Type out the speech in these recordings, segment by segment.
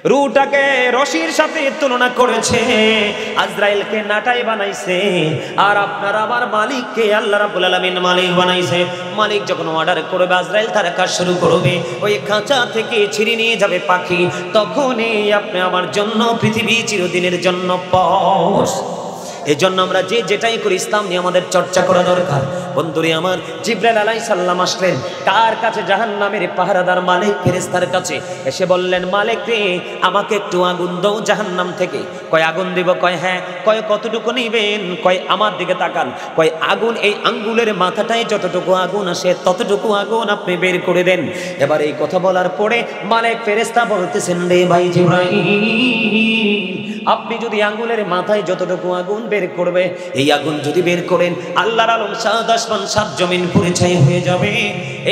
রুটাকে রশির সাথে তুলনা করেছে, আজরাইলকে নাটাই বানাইছে, আর আপনার আমার মালিককে আল্লাহ রাব্বুল আলামিন মালিক বানাইছে। মালিক যখন অর্ডার করবে আজরাইল তার কাজ শুরু করবে, ওই খাঁচা থেকে ছিঁড়ে নিয়ে যাবে পাখি, তখনই আপনি আমার জন্য পৃথিবী চিরদিনের জন্য পথ। এজন্য আমরা যে যেটাই করি ইসলাম নিয়ে আমাদের চর্চা করা দরকার। বন্ধুরে আমার, জিবরাইল আলাইহিস সালাম আসলেন কার কাছে? জাহান্নামের পাহারাদার মালিক ফেরেশতার কাছে। এসে বললেন, মালিক রে, আমাকে একটু আগুন দাও জাহান্নাম থেকে। কয় আগুন দিব? কয় হ্যাঁ। কয় কতটুকু নিবেন? কয় আমার দিকে তাকান। কয় আগুন এই আঙ্গুলের মাথাটায় যতটুকু আগুন আসে ততটুকু আগুন আপনি বের করে দেন। এবার এই কথা বলার পরে মালিক ফেরেশতা বলতেছেন, রে ভাই জিবরাইল, আপনি যদি আঙ্গুলের মাথায় যতটুকু আগুন বের করবে, এই আগুন যদি বের করেন, আল্লাহর আলম সাত আসমান সাত জমিন পুড়ে ছাই হয়ে যাবে।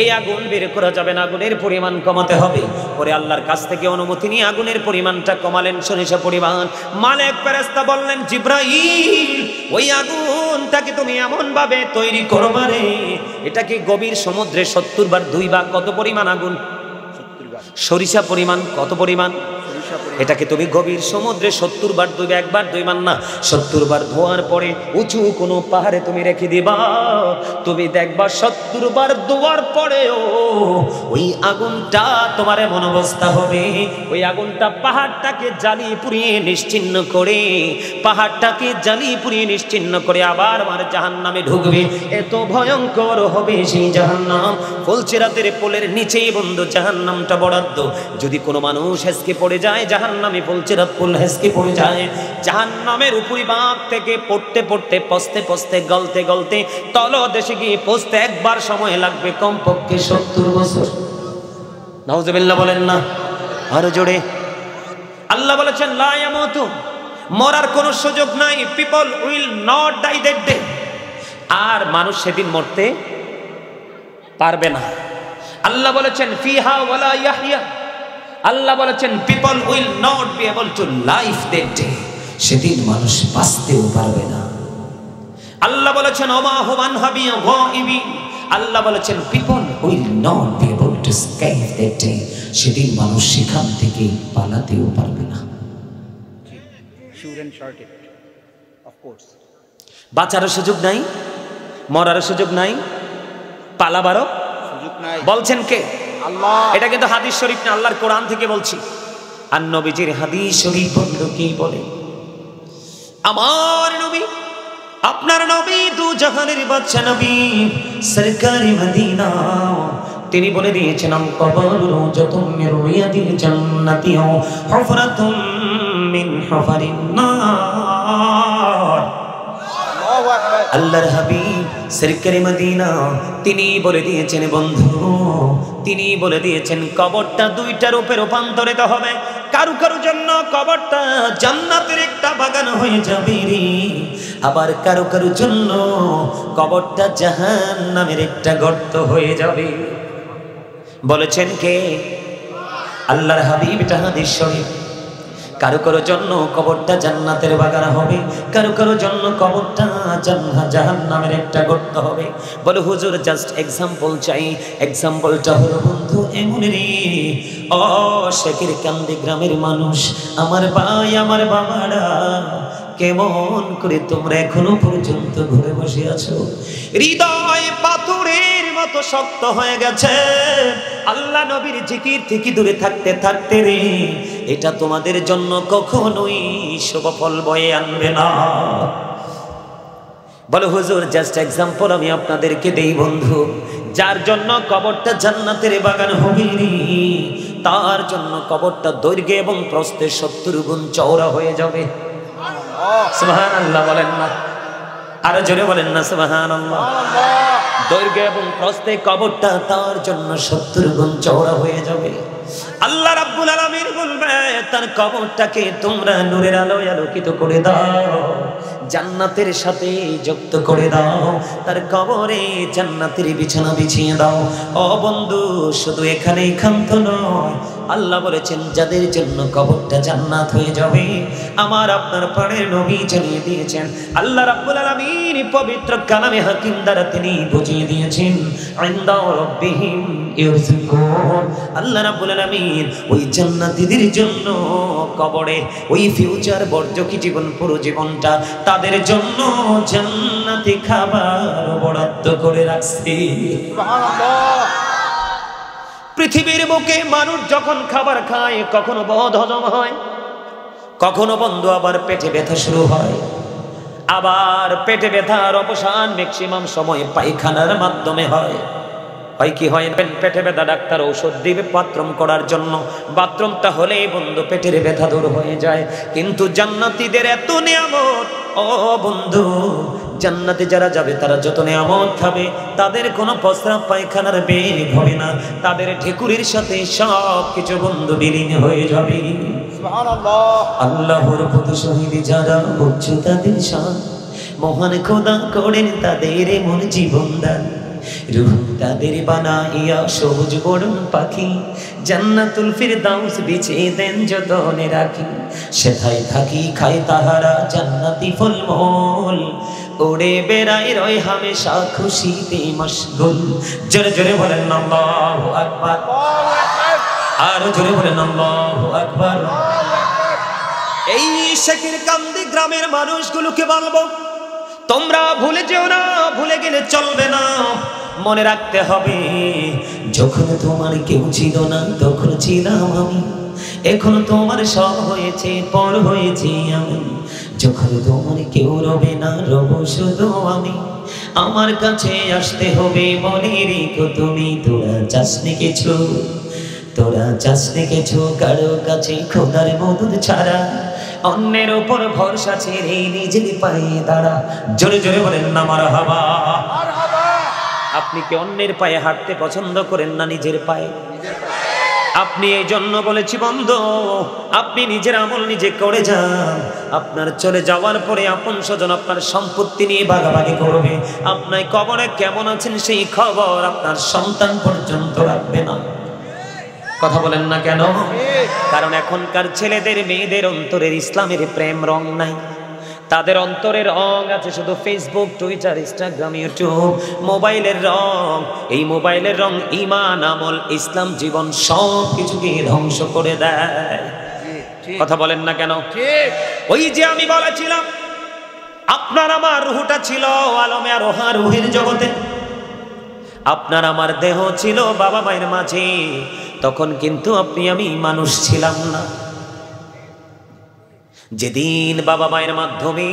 এই আগুন বের করা যাবে না, আগুনের পরিমাণ কমাতে হবে। পরে আল্লাহর কাছ থেকে অনুমতি নিয়ে আগুনের পরিমাণটা কমালেন ৬০ পরিমাণ। মালিক ফেরেশতা বললেন, জিবরাইল, ওই আগুনটাকে তুমি এমন ভাবে তৈরি করবে রে, এটা কি গভীর সমুদ্রে ৭০ বার ২ বার কত পরিমাণ আগুন? সরিষা পরিমাণ। কত পরিমাণ? এটাকে তুমি গভীর সমুদ্রে ৭০ বার ২ বার, একবার ২ বার না, ৭০ বার ধোয়ার পরে উঁচু কোনো পাহাড়ে তুমি রেখে দিবা। তুমি দেখবা ৭০ বার ধোয়ার পরেও ওই আগুনটা তোমার এমন অবস্থা হবে, ওই আগুনটা পাহাড়টাকে জ্বালিয়ে পুড়িয়ে নিশ্চিহ্ন করে, পাহাড়টাকে জ্বালিয়ে পুড়িয়ে নিশ্চিহ্ন করে আবার আমার জাহান্নামে ঢুকবে। এত ভয়ঙ্কর হবে সেই জাহান্নাম। ফুলসিরাতের পোলের নিচেই বন্ধু জাহান্নামটা বরাদ্দ। যদি কোনো মানুষ হেসকে পড়ে যায় জাহান্নামে, ফুলসিরাত পোল হেসকে পড়ে যায়, জাহান্নামের উপরিভাগ থেকে পড়তে পড়তে পস্তে পস্তে গলতে গলতে তলদেশে গিয়ে পৌঁছতে একবার সময় লাগবে কমপক্ষে ৭০ বছর। নাউজুবিল্লাহ বলেন না, আরো জোরে। আল্লাহ বলেছেন, লা ইয়ামুতু, মরার কোনো সুযোগ নাই। People will not die that day. আর মানুষ সেদিন মরতে পারবে না। আল্লাহ বলেছেন, ফিহা ওয়ালা ইয়াহইয়া। আল্লাহ বলেছেন, people will not be able to live that day. সেদিন মানুষ বাঁচতেও পারবে না। আল্লাহ বলেছেন, ওমা হুম আনহা বিগাইবিন। আল্লাহ বলেছেন, people will not be able to escape that day. সেদিন মানুষ সেখান থেকে পালাতেও পারবে না। বাঁচারও সুযোগ নাই, মরারও সুযোগ নাই, পালাবারও সুযোগ নাই। বলছেন কে? আল্লাহ। এটা কিন্তু হাদিস শরীফ না, আল্লাহর কোরআন থেকে বলছি। আর নবীজির হাদিস শরীফ বন্ধু কি বলে? আমার নবী, আপনার নবী, দু জাহানের বাদশা নবী, সরকারি মদিনা, তিনি বলে দিয়েছেন, আম কবরু রওজাতুম মির রিয়াদিল জান্নাতি ওয়া হুফরাতুম মিন হুফারিন নার। আল্লাহর হাবিব সরকারি মদিনা তিনি বলে দিয়েছেন বন্ধু, তিনি বলে দিয়েছেন কবরটা দুইটা রূপে রূপান্তরিত হবে। কারু কারু জন্য কবরটা জান্নাতের একটা বাগান হয়ে যাবে রে, আবার কারু কারু জন্য কবরটা জাহান্নামের একটা গর্ত হয়ে যাবে। বলেছেন কে? আল্লাহর হাবিব। এটা হাদিস শরীফ। কারো কারো জন্য কবরটা জান্নাতের বাগান হবে, কারো কারো জন্য কবরটা জাহান্নামের একটা গর্ত হবে। বলে হুজুর জাস্ট এক্সাম্পল চাই। এক্সাম্পলটা হলো বন্ধু এমন রে, ও শেখের কান্দি গ্রামের মানুষ, আমার ভাই আমার বাবারা, কেমন করে তোমরা এখনো পর্যন্ত ঘুরে বসে আছো? হৃদয় পাথরের মতো শক্ত হয়ে গেছে। আল্লাহ নবীর জিকির থেকে দূরে থাকতে থাকতে রে, এটা তোমাদের জন্য কখনোই শুভ ফল বয়ে আনবে না। বলো হুজুর জাস্ট এক্সাম্পল আমি আপনাদেরকে দেই বন্ধু, যার জন্য কবরটা জান্নাতের বাগান হবে রে, তার জন্য কবরটা দৈর্ঘ্য এবং প্রস্থে ৭০ গুণ চওড়া হয়ে যাবে। সুবহানাল্লাহ বলেন না, আরো জোরে বলেন না সুবহানাল্লাহ। দৈর্ঘ্য এবং প্রস্থে কবরটা তার জন্য ৭০ গুণ চওড়া হয়ে যাবে। আল্লাহ রাব্বুল আলামিন বলবে, তার কবরটাকে তোমরা নূরের আলোয় আলোকিত করে দাও, জান্নাতের সাথে যুক্ত করে দাও, তার কবরে জান্নাতের বিছানা বিছিয়ে দাও। ও বন্ধু, শুধু এখানেই ক্ষান্ত নয়, আল্লাহ বলেছেন যাদের জন্য কবরটা জান্নাত হয়ে যাবে, আমার আপনার প্রাণের নবী জানিয়ে দিয়েছেন, আল্লাহ রাব্বুল আলামিন পবিত্র কালামে হাকিম দ্বারা তিনি বুঝিয়ে দিয়েছেন, ইনদা রাব্বিহিম ইরযুকুন। আল্লাহ রাব্বুল আলামিন ওই জান্নাতীদের জন্য কবরে ওই ফিউচার বর্জকি জীবন, পুরো জীবনটা তাদের জন্য জান্নাতি খাবার বরাদ্দ করে রাখছে। সুবহানাল্লাহ। পৃথিবীর বুকে মানুষ যখন খাবার খায়, কখনো বদ হজম হয়, কখনো বন্ধু আবার পেটে ব্যথা শুরু হয়। আবার পেটে ব্যথার অবসান ম্যাক্সিমাম সময় পায়খানার মাধ্যমে হয়। হয় কি হয়, পেটে ব্যথা ডাক্তার ঔষধ দিবে বাথরুম করার জন্য, বাথরুমটা হলেই বন্ধু পেটের ব্যথা দূর হয়ে যায়। কিন্তু জান্নাতীদের এত নিয়ামত, ও বন্ধু জান্নাতে যারা যাবে তারা যত নিয়ামত খাবে, তাদের কোনো প্রস্রাব পায়খানার বেগ হবে না, তাদের ঠেকুরির সাথে সব কিছু বন্ধু বিলীন হয়ে যাবে। সুবহানাল্লাহ। আল্লাহর প্রতি শহীদ যারা উচ্চ তাদের শান, মহান খোদা করেন তাদের এমন জীবন দান, রূহ তাদের বানাইয়া সবুজ বরণ পাখি, জান্নাতুল ফিরদাউস বিছিয়ে দেন যতনে রাখি, সেথায় থাকি খায় তাহারা জান্নাতি ফলমূল, ওড়ে বেড়ায় রয় হামেশা খুশিতে মশগুল। জোরে জোরে বলেন আল্লাহু আকবার, আর জোরে বলেন আল্লাহু আকবার। এই শেখের কান্দি গ্রামের মানুষগুলোকে বলবো, তোমরা ভুলে যেও না, ভুলে গেলে চলবে না, মনে রাখতে হবে যখন তোমার কেউ ছিল না তখন ছিলাম আমি, এখন তোমার সব হয়েছে পর হয়েছে আমি, যখন তোমার কেউ রবে না রব শুধু আমি, আমার কাছে আসতে হবে মনে রেখো তুমি, তোরা চাসনি কিছু, তোরা চাসনি কিছু কারো কাছে খোদার মদদ ছাড়া, অন্যের উপর ভরসা ছেড়ে নিজের পায়ে দাঁড়া। জোরে জোরে বলেন না মারহাবা। আপনি কি অন্যের পায়ে হাঁটতে পছন্দ করেন না নিজের পায়ে? আপনি এই জন্য বলেছি বন্ধু, আপনি নিজের আমল নিজে করে যান, আপনার চলে যাওয়ার পরে আপন স্বজন আপনার সম্পত্তি নিয়ে ভাগাভাগি করবে, আপনার কবরে কেমন আছেন সেই খবর আপনার সন্তান পর্যন্ত রাখবে না। কথা বলেন না কেন? কারণ এখনকার ছেলেদের মেয়েদের অন্তরের ইসলামের প্রেম রং নাই, তাদের অন্তরের রং আছে শুধু ফেসবুক, টুইটার, ইনস্টাগ্রাম, ইউটিউব, মোবাইলের রং। এই মোবাইলের রং ঈমান, আমল, ইসলাম, জীবন সব কিছুকে ধ্বংস করে দেয়। কথা বলেন না কেন? ওই যে আমি বলেছিলাম আপনার আমার রুহটা ছিল আলমে আরোহা রুহের জগতে, আপনার আমার দেহ ছিল বাবা মায়ের মাঝে, তখন কিন্তু আপনি আমি মানুষ ছিলাম না। যেদিন বাবা মায়ের মাধ্যমে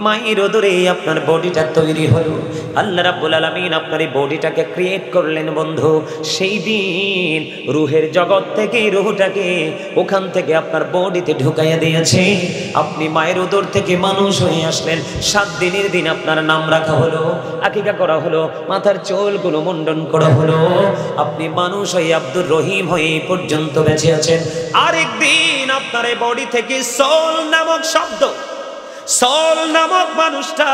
মায়ের ওদরে আপনার বডিটা তৈরি হলো, আল্লাহ রাব্বুল আলামিন আপনার এই বডিটাকে ক্রিয়েট করলেন বন্ধু, সেই দিন রুহের জগৎ থেকে রুহটাকে ওখান থেকে আপনার বডিতে ঢুকাইয়া দিয়েছে। আপনি মায়ের ওদর থেকে মানুষ হয়ে আসলেন, 7 দিনের দিন আপনার নাম রাখা হলো, আকিকা করা হলো, মাথার চুলগুলো মুন্ডন করা হলো, আপনি মানুষ হয়ে আব্দুর রহিম হয়ে এই পর্যন্ত বেঁচে আছেন। আরেকদিন আপনার এই বডি থেকে সোল নামক শব্দ, সোল নামক মানুষটা,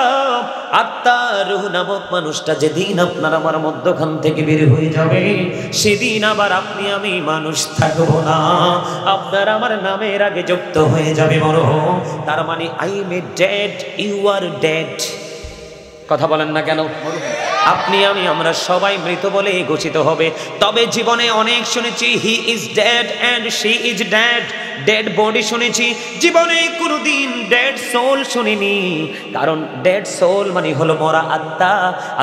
আত্মা রূহ নামক মানুষটা যেদিন আপনার আমার মধ্যখান থেকে বের হয়ে যাবে, সেদিন আবার আপনি আমি মানুষ থাকবো না, আপনার আমার নামের আগে যুক্ত হয়ে যাবে মরহুম। তার মানে I am dead, you are dead. কথা বলেন না কেন? আপনি আমি আমরা সবাই মৃত বলে ঘোষিত হবে। তবে জীবনে অনেক শুনেছি he is dead and she is dead, dead body শুনেছি, জীবনে কোনোদিন ডেড সোল শুনিনি। কারণ ডেড সোল মানে হলো মরা আত্মা,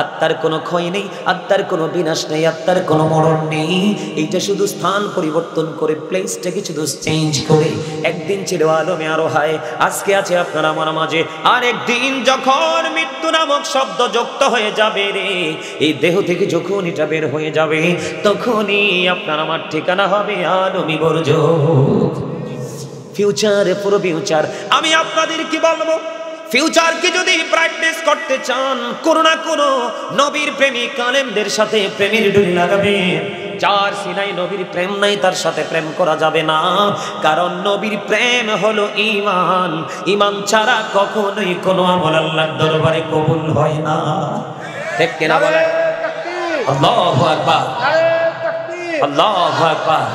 আত্মার কোনো ক্ষয় নেই, আত্মার কোনো বিনাশ নেই, আত্মার কোনো মরণ নেই। এইটা শুধু স্থান পরিবর্তন করে, প্লেসটাকে শুধু চেঞ্জ করে। একদিন ছিল আলমে আরোহায়, আজকে আছে আপনার আমার মাঝে, আর একদিন যখন মৃত্যু নামক শব্দ যুক্ত হয়ে যাবে রে, এই দেহ থেকে যখন এটা বের হয়ে যাবে, তখনই আপনার আমার ঠিকানা হবে আলমি বরজখ। ফিউচারে পুরো ফিউচার। আমি আপনাদের কি বলবো, ফিউচারকে যদি ব্রাইটনেস করতে চান, কোনো না কোনো নবীর প্রেমিক আলেমদের সাথে প্রেমের ডুরি লাগাবেন। যার সিনাই নবীর প্রেম নাই তার সাথে প্রেম করা যাবে না, কারণ নবীর প্রেম হলো ঈমান। ঈমান ছাড়া কখনোই কোনো আমল আল্লাহর দরবারে কবুল হয় না। ঠিক কিনা বলে? আল্লাহু আকবার, আল্লাহু আকবার।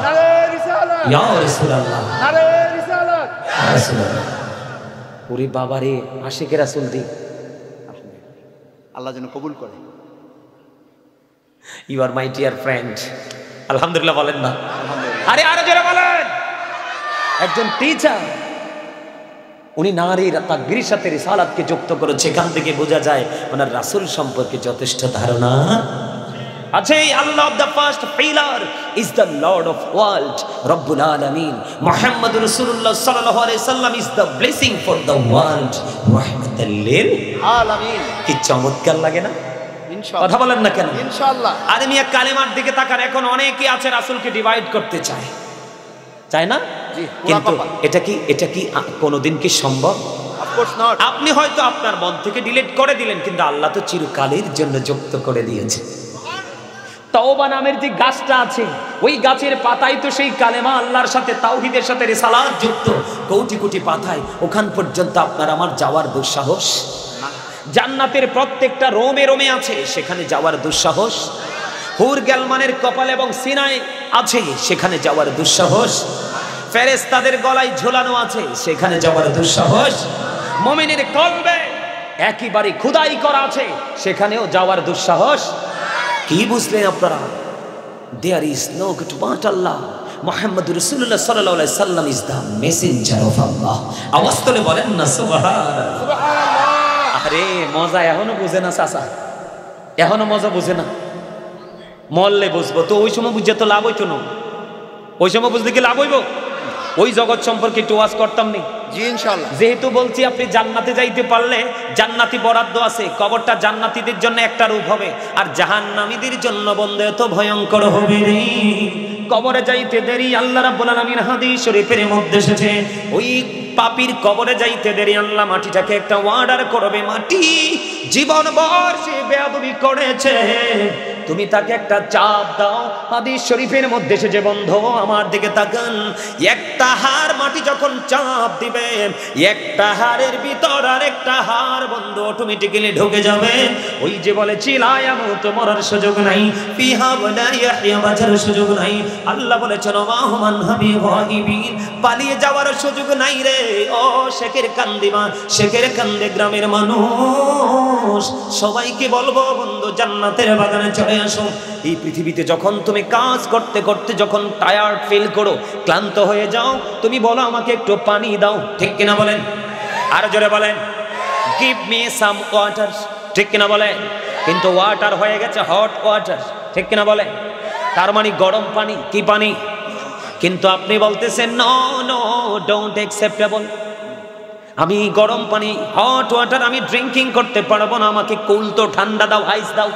ইয়া রাসূলুল্লাহ, নারে রিসালাত, ইয়া রাসূলুল্লাহ। ওরে বাবারে, আশিকে রাসূল দি, আল্লাহ যেন কবুল করে। You are my dear friend. আলহামদুলিল্লাহ বলেন না? আরে আরো জোরে বলেন। একজন টিচার, উনি নারীর তাকবীরের সাথে রিসালাতকে যুক্ত করেছে। এখান থেকে বোঝা যায় ওনার রাসূল সম্পর্কে যথেষ্ট ধারণা আছে। Allah of the first pillar is the lord of world রব্বুল আলামিন। মুহাম্মদুর রাসূলুল্লাহ সাল্লাল্লাহু আলাইহি সাল্লাম is the blessing for the world রাহমাতাল লিল আলামিন। কি চমৎকার লাগে না? ইনশাআল্লাহ। কথা বলেন না কেন? ইনশাআল্লাহ। আরে মিয়া, কালেমার দিকে তাকান। এখন অনেকেই আছে রাসূলকে ডিভাইড করতে চায়, চায় না? কিন্তু এটা কি কোনোদিন কি সম্ভব? আপনি হয়তো আপনার মন থেকে ডিলিট করে দিলেন, কিন্তু আল্লাহ তো চিরকালের জন্য যুক্ত করে দিয়েছে। তওবা নামের যে গাছটা আছে, ওই গাছের পাতায় তো সেই কালেমা আল্লাহর সাথে, তাওহীদের সাথে রিসালাত যুক্ত। কোটি কোটি পাতায় ওখান পর্যন্ত আপনার আমার যাওয়ার দুঃসাহস? জান্নাতের প্রত্যেকটা রোমে রোমে আছে, সেখানে যাওয়ার দুঃসাহস? হুর গেলমানের কপাল এবং সিনায় আছে, সেখানে যাওয়ার দুঃসাহস? ফেরেশতাদের গলায় ঝোলানো আছে, সেখানে যাওয়ার দুঃসাহস? মুমিনের কলবে একেবারে খোদাই করা আছে, সেখানেও যাওয়ার দুঃসাহস? কি বুঝলেন আপনারা? There is no god but Allah. মুহাম্মদুর রাসূলুল্লাহ সাল্লাল্লাহু আলাইহি সাল্লাম is the messenger of Allah. আওয়াজ তুলে বলেন না সুবহানাল্লাহ। সুবহানাল্লাহ। আরে মজা এখনো বুঝে না চাচা, এখনো মজা বুঝে না। মরলে বুঝবো তো, ওই সময় বুঝে তো লাভ হইতো না। ওই সময় বুঝলে কি লাভ হইব? ওই জগৎ সম্পর্কে একটু ওয়াজ করতাম নি? জি ইনশাআল্লাহ। যেহেতু বলছি আপনি জান্নাতে যাইতে পারলে জান্নাতি বরাদ্দ আছে। কবরটা জান্নাতীদের জন্য একটা রূপ হবে, আর জাহান্নামীদের জন্য বন্ধ এত ভয়ঙ্কর হবে রে। কবরে যাইতে দেরি, আল্লাহ রাব্বুল আলামিন হাদিস শরীফের মধ্যে এসেছে, ওই পাপীর কবরে যাইতে দেরি আল্লাহ মাটিটাকে একটা অর্ডার করবে। মাটি জীবনভর সে বেয়াদবি করেছে, তুমি তাকে একটা চাপ দাও। হাদিস শরীফের মধ্যে এসেছে, বন্ধু আমার দিকে তাকান, একটা হাড় মাটি যখন চাপ দিবে, একটা হাড়ের ভিতর আর একটা হাড় বন্ধু অটোমেটিক্যালি ঢুকে যাবে। ওই যে বলে চিলায়া মত মরার সুযোগ নাই, ফিহা ওয়ালা ইয়াহইয়া বাঁচার সুযোগ নাই। আল্লাহ বলেছেন ওয়াহুমান হাবি গায়িবিন, পালিয়ে যাওয়ার সুযোগ নাই রে। ও শেখের কান্দিমা, শেখের কান্দে গ্রামের মানুষ সবাইকে বলবো বন্ধু জান্নাতের বাগানে চলে আসো। এই পৃথিবীতে যখন তুমি কাজ করতে করতে যখন টায়ার্ড ফিল করো, ক্লান্ত হয়ে যাও, তুমি বলো আমাকে একটু পানি দাও, ঠিক কিনা বলেন? আর জোরে বলেন, গিভ মি সাম ওয়াটার, ঠিক কিনা বলেন? কিন্তু ওয়াটার হয়ে গেছে হট ওয়াটার, ঠিক কিনা বলেন? তার মানে গরম পানি। কি পানি? কিন্তু আপনি বলতেছেন নো নো ডোন্ট অ্যাকসেপ্টেবল, আমি গরম পানি হট ওয়াটার আমি ড্রিঙ্কিং করতে পারবো না, আমাকে কুল তো ঠান্ডা দাও, আইস দাও,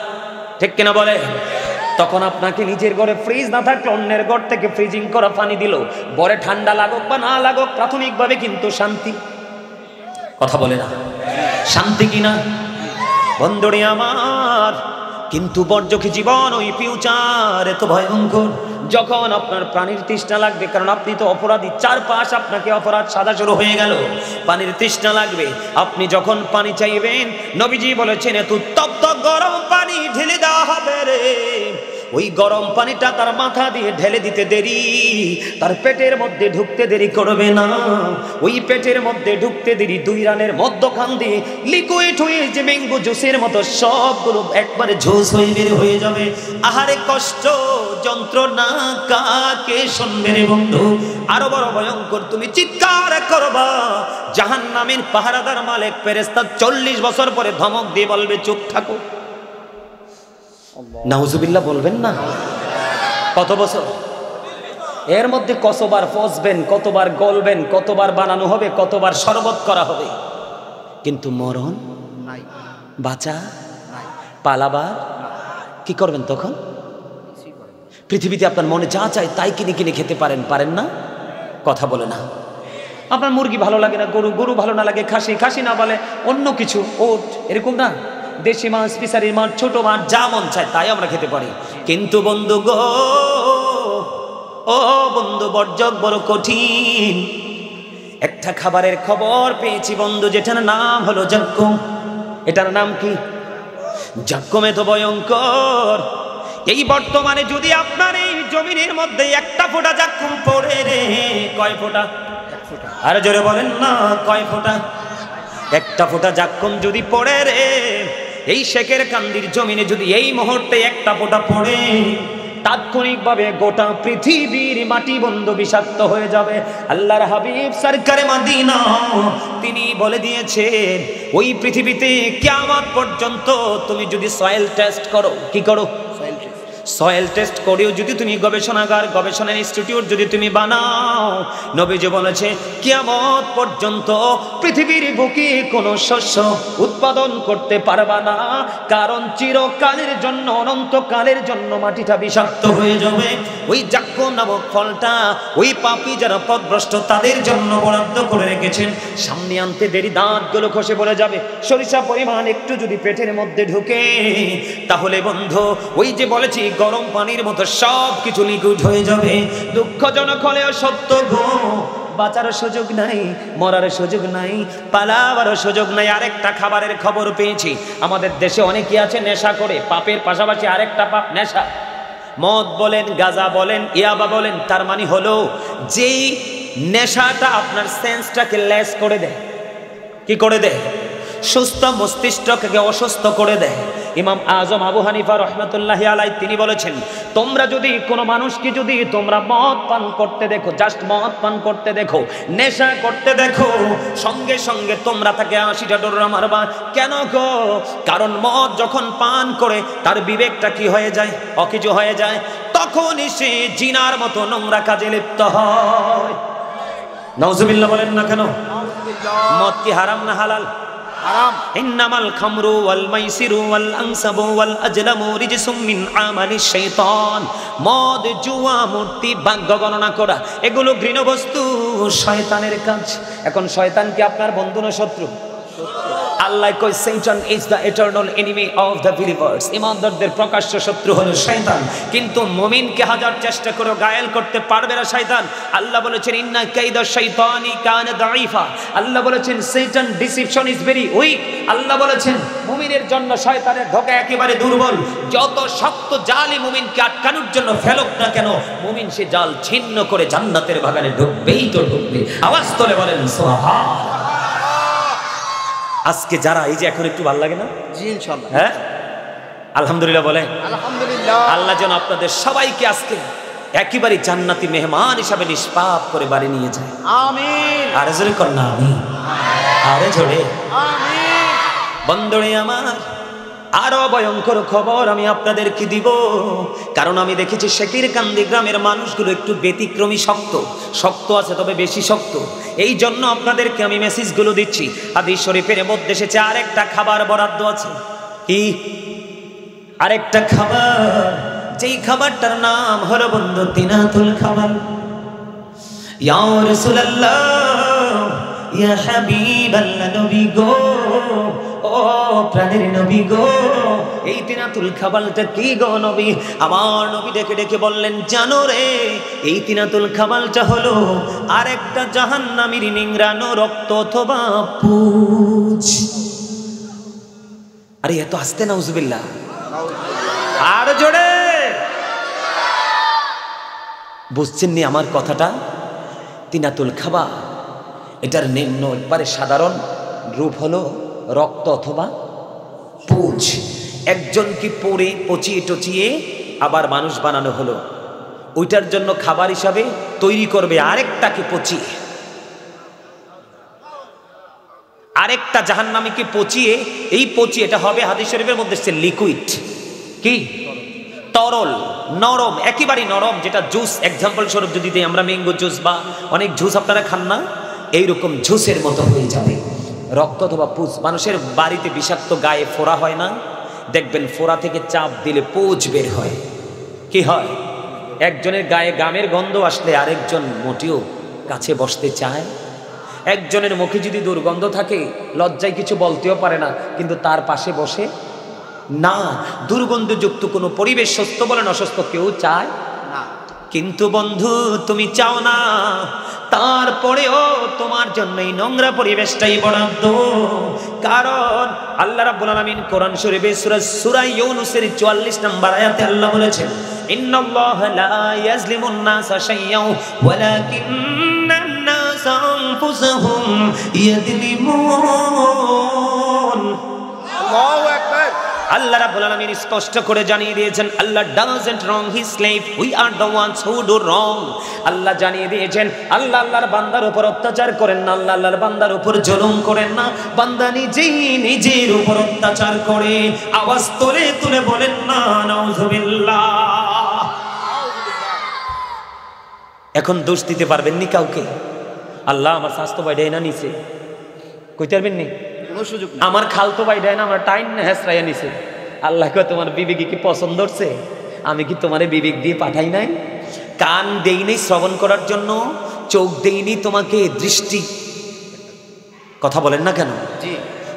ঠিক কিনা বলে? তখন আপনাকে নিজের ঘরে ফ্রিজ না থাকলে অন্যের ঘর থেকে ফ্রিজিং করা পানি দিল, বরে ঠান্ডা লাগুক বা না লাগুক প্রাথমিকভাবে কিন্তু শান্তি। কথা বলে না? শান্তি কিনা বন্ধুরে আমার? কিন্তু বর্জকে জীবন ওই ফিউচার এত ভয়ঙ্কর, যখন আপনার প্রাণীর তৃষ্ণা লাগবে, কারণ আপনি তো অপরাধী, চারপাশ আপনাকে অপরাধ সাদা শুরু হয়ে গেল, পানির তৃষ্ণা লাগবে। আপনি যখন পানি চাইবেন, নবীজি বলেছেন এত তপ্ত গরম পানি ঢেলে দেওয়া হবে রে। ওই গরম পানিটা তার মাথা দিয়ে ঢেলে দিতে দেরি, তার পেটের মধ্যে ঢুকতে দেরি করবে না। ওই পেটের মধ্যে ঢুকতে দেরি, 2 রানের মধ্যখান দিয়ে লিকুইড হয়ে যে ম্যাঙ্গো জুসের মতো সবগুলো একবারে ঝুস হয়ে বের হয়ে যাবে। আহারে কষ্ট যন্ত্রণা কাকে শুনবে রে বন্ধু? আরো বড় ভয়ঙ্কর, তুমি চিৎকার করবা, জাহান্নামের পাহারাদার মালিক ফেরেশতা 40 বছর পরে ধমক দিয়ে বলবে চুপ থাকো। নাউজুবিল্লাহ বলবেন না? কত বছর? এর মধ্যে কতবার ফসবেন, কতবার গলবেন, কতবার বানানো হবে, কতবার শরবত করা হবে, কিন্তু মরণ নাই, বাঁচা নাই, পালাবার কি করবেন তখন? পৃথিবীতে আপনার মনে যা চায় তাই কিনে কিনে খেতে পারেন, পারেন না? কথা বলে না? আপনার মুরগি ভালো লাগে না, গরু ভালো না লাগে, খাসি না বলে অন্য কিছু, ওট, এরকম না? দেশি মাছ, ফিশারির মাছ, ছোট মাছ, যা মন চায় তাই আমরা খেতে পারি। কিন্তু বন্ধু গো, ও বন্ধু, বর্জক বড় কঠিন। একটা খাবারের খবর পেয়েছি বন্ধু, যেটার নাম হলো জাক্কুম। এটার নাম কি? জাক্কুম। এত ভয়ঙ্কর, এই বর্তমানে যদি আপনার এই জমিনের মধ্যে একটা ফোঁটা জাক্কুম পড়ে রে, কয় ফোঁটা? আর জোরে বলেন না, কয় ফোঁটা? একটা ফোঁটা জাক্কুম যদি পড়ে রে, এই শেখের কান্দির জমিনে যদি এই মুহূর্তে একটা ফোঁটা পড়ে, তাৎক্ষণিকভাবে গোটা পৃথিবীর মাটি বন্ধ বিষাক্ত হয়ে যাবে। আল্লাহর হাবিব সরকারে মদিনা তিনি বলে দিয়েছেন, ওই পৃথিবীতে কিয়ামত পর্যন্ত তুমি যদি সয়েল টেস্ট করো, কি করো? সয়েল টেস্ট করেও যদি তুমি গবেষণাগার, গবেষণা ইনস্টিটিউট যদি তুমি বানাও, নবীজি বলেছে কিয়ামত পর্যন্ত পৃথিবীর বুকে কোনো শস্য উৎপাদন করতে পারবা না, কারণ চিরকালের জন্য, অনন্তকালের জন্য মাটিটা বিষাক্ত হয়ে যাবে। ওই জাক্কুম নামক ফলটা ওই পাপী যারা পথভ্রষ্ট তাদের জন্য বরাদ্দ করে রেখেছেন। সামনে আনতে দেরি, দাঁতগুলো খসে পড়ে যাবে। সরিষা পরিমাণ একটু যদি পেটের মধ্যে ঢুকে, তাহলে বন্ধু ওই যে বলেছি গরম পানির মতো সব কিছু লিকুইড হয়ে যাবে। দুঃখজনক হলেও সত্য গো, বাঁচার সুযোগ নাই, মরার সুযোগ নাই, পালাবার সুযোগ নাই। আরেকটা খাবারের খবর পেয়েছি, আমাদের দেশে অনেকেই আছে নেশা করে, পাপের পাশাপাশি আরেকটা পাপ নেশা। মদ বলেন, গাঁজা বলেন, ইয়াবা বলেন, তার মানে হলো যেই নেশাটা আপনার সেন্সটাকে লেস করে দেয়। কি করে দেয়? সুস্থ মস্তিষ্ককে অসুস্থ করে দেয়। ইমাম আজম আবু হানিফা রহমতুল্লাহি আলাইহি তিনি বলেছেন, তোমরা যদি কোনো মানুষকে যদি তোমরা মদ পান করতে দেখো, জাস্ট মদ পান করতে দেখো, নেশা করতে দেখো, সঙ্গে সঙ্গে তোমরা তাকে 80টা ডোরা মারবা। কেন গো? কারণ মদ যখন পান করে তার বিবেকটা কি হয়ে যায়? অকিছু হয়ে যায়। তখনই সে জিনার মতো নোংরা কাজে লিপ্ত হয়। নাউজুবিল্লাহ বলেন না কেন? মদ কি হারাম না হালাল? হারাম। ইন্নামাল খামরু ওয়াল মাইসিরু ওয়াল আনসাবু ওয়াল আজলামু রিজসুম মিন আমালিশ শাইতান। মদ, জুয়া, মূর্তি, ভাগ্য গণনা করা, এগুলো ঘৃণ্য বস্তু, শয়তানের কাজ। এখন শয়তান কি আপনার বন্ধু না শত্রু? আল্লাহ কই Satan is the eternal enemy of the believers. ইমানদারদের প্রকাশ্য শত্রু হলো শয়তান। কিন্তু মুমিনকে হাজার চেষ্টা করে গায়েল করতে পারবে না শয়তান। আল্লাহ বলেছেন ইন্না কাইদা শাইতানি কানা দাঈফা। আল্লাহ বলেছেন Satan deception is very weak। আল্লাহ বলেছেন মুমিনের জন্য শয়তানের ধোঁকা একেবারে দুর্বল। যত শক্ত জালই মুমিনকে আটকানোর জন্য ফেলুক না কেন, মুমিন সে জাল ছিন্ন করে জান্নাতের বাগানে ঢুকবেই তো ঢুকবে। আওয়াজ তোলে বলেন সুবহানাল্লাহ। আজকে যারা এই যে এখন একটু ভালো লাগে না? জি ইনশাআল্লাহ। হ্যাঁ আলহামদুলিল্লাহ বলেন। আলহামদুলিল্লাহ। আল্লাহ যেন আপনাদের সবাইকে আজকে একেবারে জান্নাতি মেহমান হিসাবে নিষ্পাপ করে বাড়ি নিয়ে যায়। আমিন। আরে জোরে কর না আমিন। আরে জোরে আমিন। বন্ধুরে আমার, আরো ভয়ঙ্কর খবর আমি আপনাদেরকে দিব। কারণ আমি দেখেছি শেকিরকান্দি গ্রামের মানুষগুলো একটু ব্যতিক্রমী, শক্ত শক্ত আছে, তবে বেশি শক্ত। এই জন্য আপনাদেরকে আমি মেসেজগুলো দিচ্ছি। হাদিস শরীফের মধ্যে এসেছে আরেকটা খাবার বরাদ্দ আছে। কি? আরেকটা খাবার, যেই খাবারটার নাম হলো বন্ধু তিনাতুল খাবার। ইয়া রাসূলুল্লাহ, ইয়া হাবিবাল্লাহ, নবী গো, ও প্রাণের নবী গো, এই তিনাতুল খাবালটা কি গো নবী? আমার নবী ডেকে ডেকে বললেন, জানো রে, এই তিনাতুল খাবালটা হলো আরেকটা জাহান্নামীর নিংড়ানো রক্ত অথবা পুঁজ। আরে এত আস্তে নাউজুবিল্লাহ, আর জোরে বুঝছেন নি আমার কথাটা? তিনাতুল খাবার, এটার নিম্ন একবারে সাধারণ রূপ হলো রক্ত অথবা পুঁজ। একজনকে পরে পচিয়ে টচিয়ে আবার মানুষ বানানো হলো, ওইটার জন্য খাবার হিসাবে তৈরি করবে আরেকটাকে পচিয়ে, আরেকটা জাহান্নামীকে পচিয়ে। এই পচিয়ে এটা হবে হাদিস শরীফের মধ্যে লিকুইড, কি তরল, নরম, একেবারে নরম, যেটা জুস এক্সাম্পল স্বরূপ যদি দিই আমরা, ম্যাঙ্গো জুস বা অনেক জুস আপনারা খান না, এইরকম জুসের মতো হয়ে যাবে। রক্ত অথবা পুঁজ। মানুষের বাড়িতে বিষাক্ত গায়ে ফোড়া হয় না? দেখবেন ফোড়া থেকে চাপ দিলে পুঁজ বের হয়। কি হয়? একজনের গায়ে গামের গন্ধ আসলে আরেকজন মোটেও কাছে বসতে চায়। একজনের মুখে যদি দুর্গন্ধ থাকে লজ্জায় কিছু বলতেও পারে না, কিন্তু তার পাশে বসে না। দুর্গন্ধযুক্ত কোনো পরিবেশ সুস্থ বলেন অসুস্থ কেউ চায় না। কিন্তু বন্ধু তুমি চাও না, তারপরেও তোমার জন্য এই নোংরা পরিবেশটাই বরাদ্দ। কারণ আল্লাহ রাব্বুল আলামিন কোরআন শরীফে সূরা ইউনূসের 44 নম্বর আয়াতে আল্লাহ বলেছেন, ইন্নাল্লাহা লা ইয়াজলিমুন নাসা শাইয়্যান ওয়ালাকিন্নান নাসা আনফুসাহুম ইয়াজলিমুন। আল্লাহু আকবার। আল্লাহ রাব্বুল আলামিন স্পষ্ট করে জানিয়ে দিয়েছেন, Allah doesn't wrong his slave, we are the ones who do wrong. Allah জানিয়ে দিয়েছেন, আল্লাহ আল্লাহর বান্দার উপর অত্যাচার করেন না, আল্লাহ আল্লাহর বান্দার উপর জুলুম করেন না, বান্দা নিজেই নিজের উপর অত্যাচার করে। আওয়াজ তুলে তুলে বলেন না নাউযুবিল্লাহ। এখন দোষ দিতে পারবেন নি কাউকে? আল্লাহ আমার স্বাস্থ্য ভাই ডাইনা নিছে, কইতে পারবেন নি? কোনো সুযোগ নেই। আমার খালতো ভাই ডাইনা আমার টাইম হেসরাইয়া নিছে। আল্লাহ কয় তোমার বিবেকে কি পছন্দ হচ্ছে? আমি কি তোমার বিবেক দিয়ে পাঠাই নাই? কান দেইনি শ্রবণ করার জন্য, চোখ দেইনি তোমাকে দৃষ্টি। কথা বলেন না কেন? জি।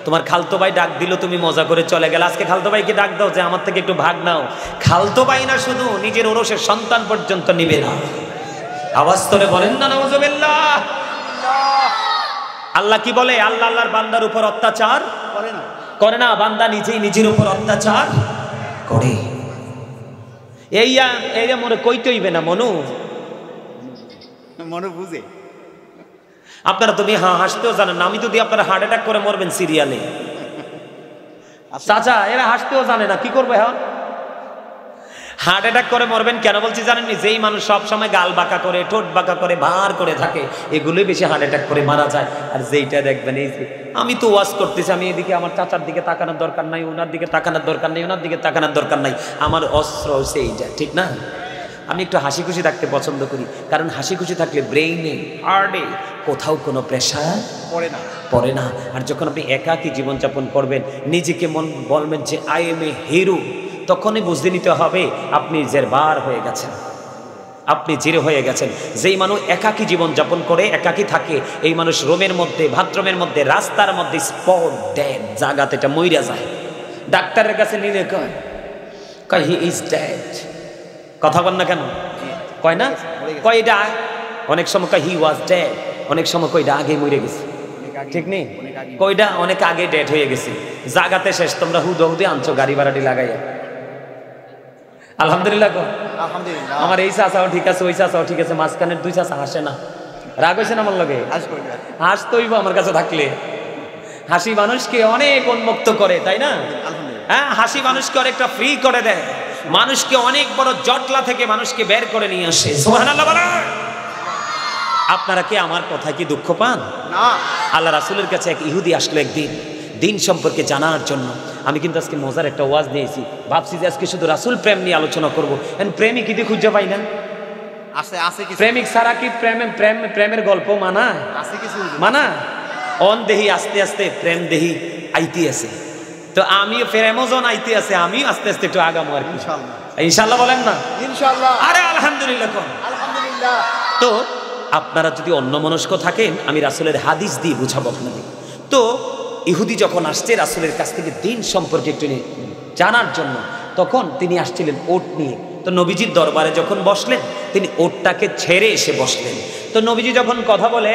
তোমার খালতো ভাই ডাক দিল, তুমি মজা করে চলে গেলে। আজকে খালতো ভাইকে ডাক দাও যে আমার থেকে একটু ভাগ নাও। খালতো ভাই না, শুধু নিজের ওরসের সন্তান পর্যন্ত নিবে না। আওয়াজ করে বলেন না নাউযুবিল্লাহ। আল্লাহ কি বলে? আল্লাহ আল্লাহর বান্দার উপর অত্যাচার করে না। করে না, বান্দা নিজেই নিজের উপর অত্যাচার করে। এইয়া মনে কইতে হইবে না মনু, মনে বুঝে। আপনারা তুমি হাসতেও জানেন না। আমি যদি আপনারা হার্ট অ্যাটাক করে মরবেন সিরিয়ালে, চাচা এরা হাসতেও জানে না, কি করবে? হ্যাঁ, হার্ট অ্যাটাক করে মরবেন। কেন বলছি জানেননি? যেই মানুষ সব সময় গাল বাঁকা করে, ঠোঁট বাঁকা করে, ভার করে থাকে, এগুলোই বেশি হার্ট অ্যাটাক করে মারা যায়। আর যেইটা দেখবেন, এই যে আমি তো ওয়াজ করতেছি, আমি এদিকে আমার চাচার দিকে তাকানোর দরকার নাই, ওনার দিকে তাকানোর দরকার নেই, ওনার দিকে তাকানোর দরকার নাই, আমার অস্ত্র হচ্ছে এইটা, ঠিক না? আমি একটু হাসি খুশি থাকতে পছন্দ করি, কারণ হাসি খুশি থাকলে ব্রেইনে, হার্টে কোথাও কোনো প্রেশার পড়ে না। আর যখন আপনি একাকী জীবনযাপন করবেন, নিজেকে বলবেন যে আই এম এ হিরো, তখনই বুঝতে নিতে হবে আপনি জেরবার হয়ে গেছেন, আপনি জিরো হয়ে গেছেন। যেই মানুষ একাকী জীবনযাপন করে, একাকী থাকে, এই মানুষ রুমের মধ্যে, বাথরুমের মধ্যে, রাস্তার মধ্যে স্পট ডেড, জায়গাতে এটা মইরা যায়। ডাক্তারের কাছে নিলে কয় হি ইজ ডেড। কথা বল না কেন? কয় না? কয় এটা অনেক সময় কয় হি ওয়াজ ডেড, অনেক সময় কয়টা আগে মরে গেছে, ঠিক নেই? কয়টা অনেক আগে ডেড হয়ে গেছে, জাগাতে শেষ। তোমরা হুদে আনছো গাড়ি ভাড়াটি লাগাইয়া। আলহামদুলিল্লাহ। আলহামদুলিল্লাহ। আমার এই চাচাও ঠিক আছে, ওই চাচাও ঠিক আছে, মাঝখানের দুই চাচা হাসে না। রাগ হয়েছে না আমার লগে? হাসতইব আমার কাছে থাকলে। হাসি মানুষকে অনেক উন্মুক্ত করে, তাই না? হ্যাঁ, হাসি মানুষকে অনেকটা ফ্রি করে দেয়, মানুষকে অনেক বড় জটলা থেকে মানুষকে বের করে নিয়ে আসে। সুবহানাল্লাহ বলেন। আপনারা কি আমার কথা কি দুঃখ পান? না। আল্লাহ রাসূলের কাছে এক ইহুদি আসলো একদিন দিন সম্পর্কে জানার জন্য। আমি কিন্তু আজকে মজার একটা ওয়াজ নিয়েছি, ভাবছি যে আজকে শুধু রাসূল প্রেম নিয়ে আলোচনা করবো। প্রেমিক ইদি খুঁজে পাই না। আছে কিছু। প্রেমিক ছাড়া কি প্রেমের গল্প মানা? আছে কিছু মানা। অন দেহি আস্তে আস্তে প্রেম দেহি আইতে আছে, তো আমিও প্রেমজন আইতে আছে, আমিও আস্তে আস্তে একটু আগামো আর কি। ইনশাআল্লাহ। ইনশাআল্লাহ বলেন না? ইনশাআল্লাহ। আরে আলহামদুলিল্লাহ কোন। আলহামদুলিল্লাহ। তো আপনারা যদি অন্যমনস্ক থাকেন, আমি রাসূলের হাদিস দিয়ে বুঝাবো আপনাদের। তো ইহুদি যখন আসছে রাসূলের কাছ থেকে দিন সম্পর্কে একটু জানার জন্য, তখন তিনি আসছিলেন ওট নিয়ে। তো নবীজির দরবারে যখন বসলেন, তিনি ওটটাকে ছেড়ে এসে বসলেন। তো নবীজি যখন কথা বলে,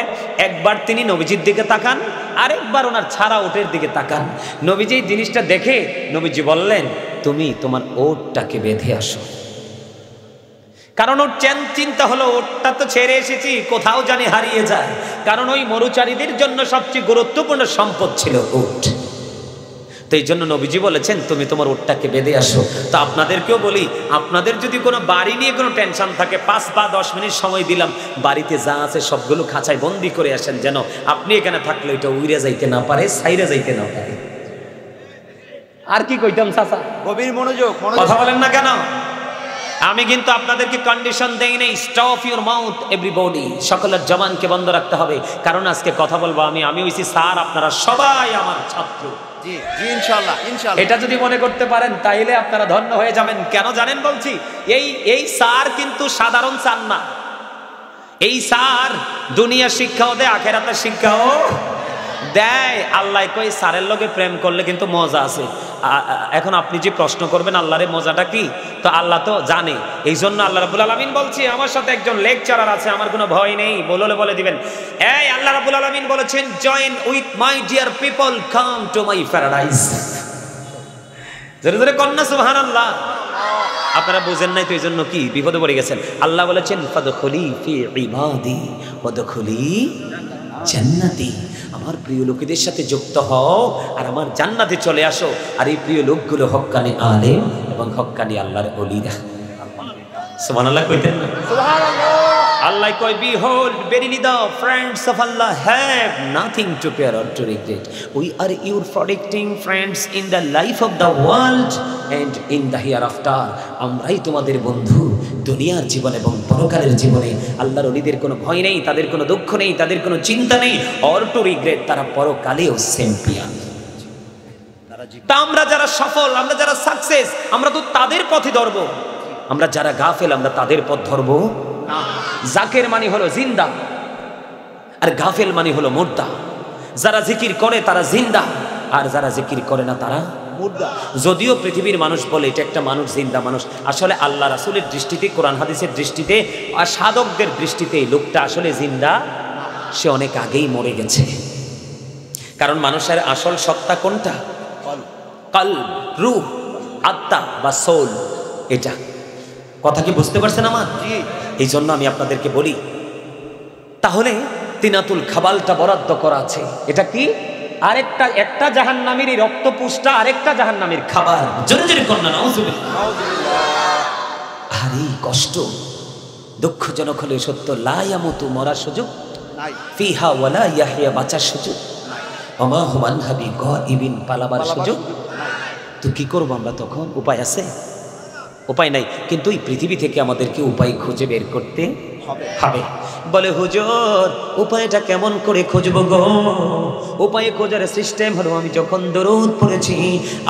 একবার তিনি নবীজির দিকে তাকান, আরেকবার ওনার ছাড়া ওটের দিকে তাকান। নবীজি এই জিনিসটা দেখে নবীজি বললেন, তুমি তোমার ওটটাকে বেঁধে আসো। কারণ ওর চিন্তা হলো, ওটটা তো ছেড়ে এসেছি, কোথাও জানি হারিয়ে যায়। কারণ ওই মরুচারীদের জন্য সবচেয়ে গুরুত্বপূর্ণ সম্পদ ছিল ওট। তো এই জন্য নবীজি বলেছেন, তুমি তোমার ওটটাকে বেঁধে আসো। তো আপনাদেরকেও বলি, আপনাদের যদি কোনো বাড়ি নিয়ে কোনো টেনশন থাকে, 5 বা 10 মিনিট সময় দিলাম, বাড়িতে যা আছে সবগুলো খাঁচায় বন্দি করে আসেন, যেন আপনি এখানে থাকলে ওইটা উইরে যাইতে না পারে, সাইরে যাইতে না পারে। আর কি কইতাম চাচা? গভীর মনোযোগ। কথা বলেন না কেন? আমি কিন্তু আপনাদেরকে কন্ডিশন দেই নাই, স্টপ ইউর মাউথ এভরিবডি, সকলের জবানকে বন্ধ রাখতে হবে। কারণ আজকে কথা বলবো আমি হইছি স্যার, আপনারা সবাই আমার ছাত্র। জি জি ইনশাআল্লাহ ইনশাআল্লাহ। এটা যদি মনে করতে পারেন, তাইলে আপনারা ধন্য হয়ে যাবেন। কেন জানেন বলছি? এই স্যার কিন্তু সাধারণ স্যার না। এই স্যার দুনিয়ার শিক্ষাও দেয়, আখেরাতের শিক্ষাও দেয়। আল্লাহ কই স্যারের লগে প্রেম করলে কিন্তু মজা আছে। এখন আপনি যে প্রশ্ন করবেন আল্লাহরে মজাটা কি, তো আল্লাহ তো জানে। এই জন্য আল্লাহ রাব্বুল আলামিন বলছি, আমার সাথে একজন লেকচারার আছে, আমার কোনো ভয় নেই, বলে দিবেন। এই আল্লাহ রাব্বুল আলামিন বলেছেন, join with my dear people, come to my paradise. জোরে জোরে কন্যা সুবহানাল্লাহ। আপনারা বুঝেন নাই তো এই জন্য কি বিপদে পড়ে গেছেন। আল্লাহ বলেছেন, ফাদখুলি ফি ইবাদি ওয়াদখুলি জান্নাতি। আমার প্রিয় লোকেদের সাথে যুক্ত হও আর আমার জান্নাতে চলে আসো। আর এই প্রিয় লোকগুলো হক্কানি আলেম এবং হক্কানি আল্লাহর ওলিরা। সুবহানাল্লাহ কইতেন না? সুবহানাল্লাহ। Allah কয়, behold, verily the friends of Allah have nothing to fear or to regret. We are your protecting friends in the life of the world and in the hereafter. আমরাই তোমাদের বন্ধু দুনিয়ার জীবন এবং পরকালের জীবনে। আল্লাহর ওলিদের কোনো ভয় নেই, তাদের কোনো দুঃখ নেই, তাদের কোনো চিন্তা নেই, or to regret, তারা পরকালেও চ্যাম্পিয়ন। তা আমরা যারা সফল, আমরা যারা সাকসেস, আমরা তো তাদের পথে ধরবো। আমরা যারা গাফেল, আমরা তাদের পথ ধরবো না। জাকের মানে হলো জিন্দা আর গাফেল মানে হলো মুর্দা। যারা জিকির করে তারা জিন্দা, আর যারা জিকির করে না তারা মুর্দা। যদিও পৃথিবীর মানুষ বলে এটা একটা মানুষ, জিন্দা মানুষ, আসলে আল্লাহ রাসূলের দৃষ্টিতে, কোরআন হাদিসের দৃষ্টিতে আর সাধকদের দৃষ্টিতে লোকটা আসলে জিন্দা, সে অনেক আগেই মরে গেছে। কারণ মানুষের আসল সত্তা কোনটা? কলব, রূহ, আত্মা বা সোল। এটা কথা কি বুঝতে পারছেন আমার? এই জন্য আমি আপনাদেরকে বলি, তাহলে তিনাতুল খাবালটা বরাদ্দ করা আছে। এটা কি? একটা জাহান্নামীর রক্তপুষ্টা আরেকটা জাহান্নামীর খাবার। জোরে জোরে কন্যা নাউজুবিল্লাহ। আরে কষ্ট দুঃখজনক হলে সত্য, লা ইয়ামুতু, মরার সুযোগ নাই, ফিহা ওয়ালা ইয়াহইয়া, বাঁচার সুযোগ নাই, ওমা হুমান হাবি গাইবিন, পালাবার সুযোগ নাই। তো কি করব আমরা তখন? উপায় আছে? উপায় নাই। কিন্তু এই পৃথিবী থেকে আমাদেরকে উপায় খুঁজে বের করতে হবে। বলে হুজুর উপায়টা কেমন করে খুঁজবো গো? উপায় খোঁজার সিস্টেম হলো, আমি যখন দরুদ পড়েছি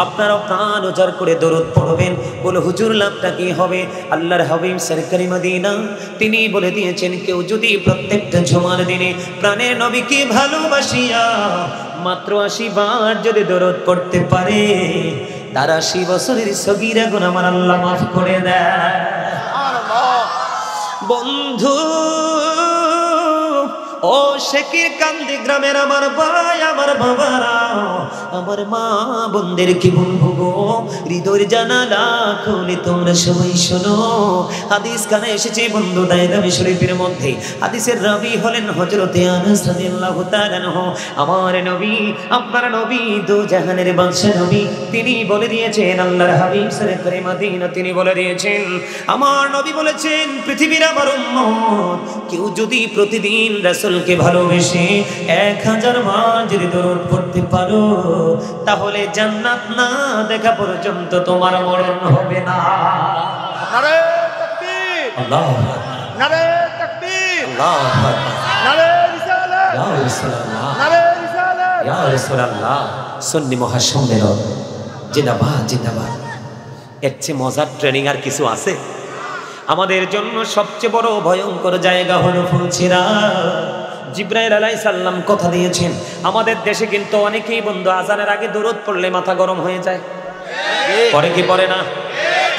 আপনারা প্রাণ উজাড় করে দরুদ পড়বেন। বলে হুজুর লাভটা কি হবে? আল্লাহর হাবিব সরকারি মদিনা তিনি বলে দিয়েছেন, কেউ যদি প্রত্যেকটা জুমার দিনে প্রাণের নবীকে ভালোবাসিয়া মাত্র 80 বার যদি দরুদ পড়তে পারে, তার 80 বছরের সগীরা গুনাহ আমার আল্লাহ মাফ করে দেয়। বন্ধু ও শেকির কান্দি গ্রামের আমার ভাই, আমার বাবারা, আমার মা বোনদের কি বলবো গো? হৃদয়ের জানালা খুলে তোমরা সবাই শোনো। হাদিস কানে এসেছে বন্ধু দায়দামি শরীফের মধ্যে। হাদিসের রাবি হলেন হযরতে আনাস রাদিয়াল্লাহু তাআলা আনহু। আমার নবী, আপনার নবী, দু জাহানের বাদশা নবী, তিনি বলে দিয়েছেন, আল্লাহর হাবিব সরকারে মদিনা তিনি বলে দিয়েছেন, আমার নবী বলেছেন, পৃথিবীর আমার উম্মত কেউ যদি প্রতিদিন রাসূলকে ভালোবেসে 1000 বার যদি দরুদ পড়তে পারো, তাহলে জান্নাত না দেখা পর্যন্ত তোমার মরণ হবে না। নারে তাকবীর, আল্লাহু নারে তাকবীর, আল্লাহু নারে রিসালাত, ইয়া রাসূলুল্লাহ, নারে রিসালাত, ইয়া রাসূলুল্লাহ। সুন্নি মহাসম্মেলন জিন্দাবাদ, জিন্দাবাদ। এর চেয়ে মজার ট্রেনিং আর কিছু আছে? আমাদের জন্য সবচেয়ে বড় ভয়ঙ্কর জায়গা হলো ফুলছিরা। জিবরাইল আলাইহিস সালাম কথা দিয়েছেন, আমাদের দেশে কিন্তু অনেকেই বন্ধু আজানের আগে দরুদ পড়লে মাথা গরম হয়ে যায়। পরে কি পড়ে না?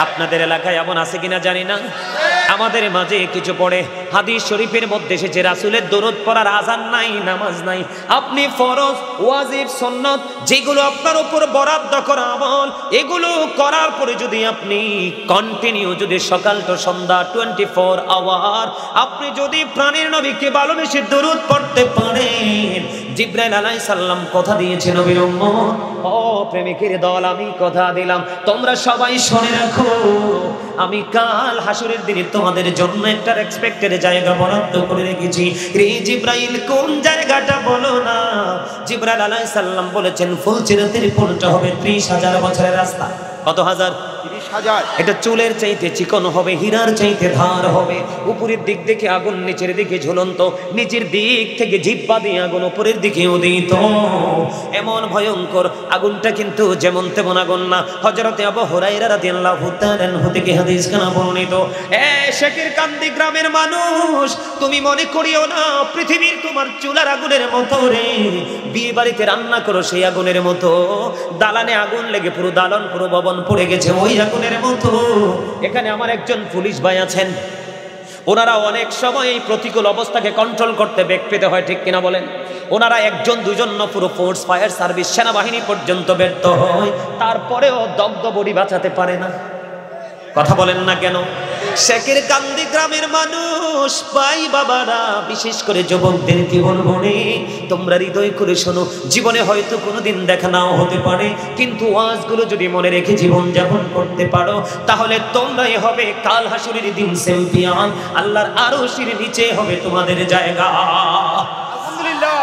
আপনাদের এলাকায় এমন আছে কিনা জানি না, আমাদের মাঝে কিছু পড়ে। হাদিস শরীফের মধ্যে এসেছে, রাসূলের দরুদ পড়ার আযান নাই, নামাজ নাই। আপনি ফরজ, ওয়াজিব, সুন্নাত যেগুলো আপনার উপর বরাদ্দ করা আমল, এগুলো করার পরে যদি আপনি কন্টিনিউ যদি সকাল তো সন্ধ্যা 24 আওয়ার আপনি যদি প্রাণের নবীকে ভালোবেসে দরুদ পড়তে পারেন, জিবরাইল আলাইহিস সালাম কথা দিয়েছেন, নবীর উম্মত ও প্রেমিকের দল, আমি কথা দিলাম, তোমরা সবাই শুনে রাখো, আমি কাল হাসরের দিনে তোমাদের জন্য একটা রেসপেক্টের জায়গা বরাদ্দ করে রেখেছি। রে জিবরাইল, কোন জায়গাটা বলো না? জিবরাইল আলাইহিস সালাম বলেছেন, ফুলচিরাতের পুলটা হবে 30,000 বছরের রাস্তা। কত হাজার? সাজায়। এটা চুলের চাইতে চিকন হবে, হীরার চাইতে ধার হবে। উপরের দিক থেকে আগুন, নিচের দিকে ঝুলন্ত, নিচের দিক থেকে জিহ্বা দিয়ে আগুন উপরের দিকে উদিত। এমন ভয়ঙ্কর আগুনটা কিন্তু যেমন তেমন আগুন না। হযরতে আবু হুরায়রা রাদিয়াল্লাহু তাআলা আনহু থেকে হাদিস কানা বর্ণিত। শেখের কান্দি গ্রামের মানুষ, তুমি মনে করিও না পৃথিবীর তোমার চুলার আগুনের মতো রে। বিয়ে বাড়িতে রান্না করো সেই আগুনের মতো, দালানে আগুন লেগে পুরো দালান পুরো ভবন পড়ে গেছে ওই আগুনের মতো। এখানে আমার একজন পুলিশ ভাই আছেন, ওনারা অনেক সময় এই প্রতিকূল অবস্থাকে কন্ট্রোল করতে বেগ পেতে হয়, ঠিক কিনা বলেন? ওনারা একজন দুজন না, পুরো ফোর্স, ফায়ার সার্ভিস, সেনাবাহিনী পর্যন্ত ব্যর্থ হয়, তারপরেও দগ্ধ বডি বাঁচাতে পারে না। কথা বলেন না কেন? শেখের কান্দি গ্রামের মানুষ, ভাই বাবারা, বিশেষ করে যুবকদের কি বলবো রে, তোমরা হৃদয় করে শোনো। জীবনে হয়তো কোনোদিন দেখা নাও হতে পারে, কিন্তু ওয়াজগুলো যদি মনে রেখে জীবন যাপন করতে পারো, তাহলে তোমরাই হবে কাল হাসুরের দিন চ্যাম্পিয়ন। আল্লাহর আরশের নিচে হবে তোমাদের জায়গা। আলহামদুলিল্লাহ,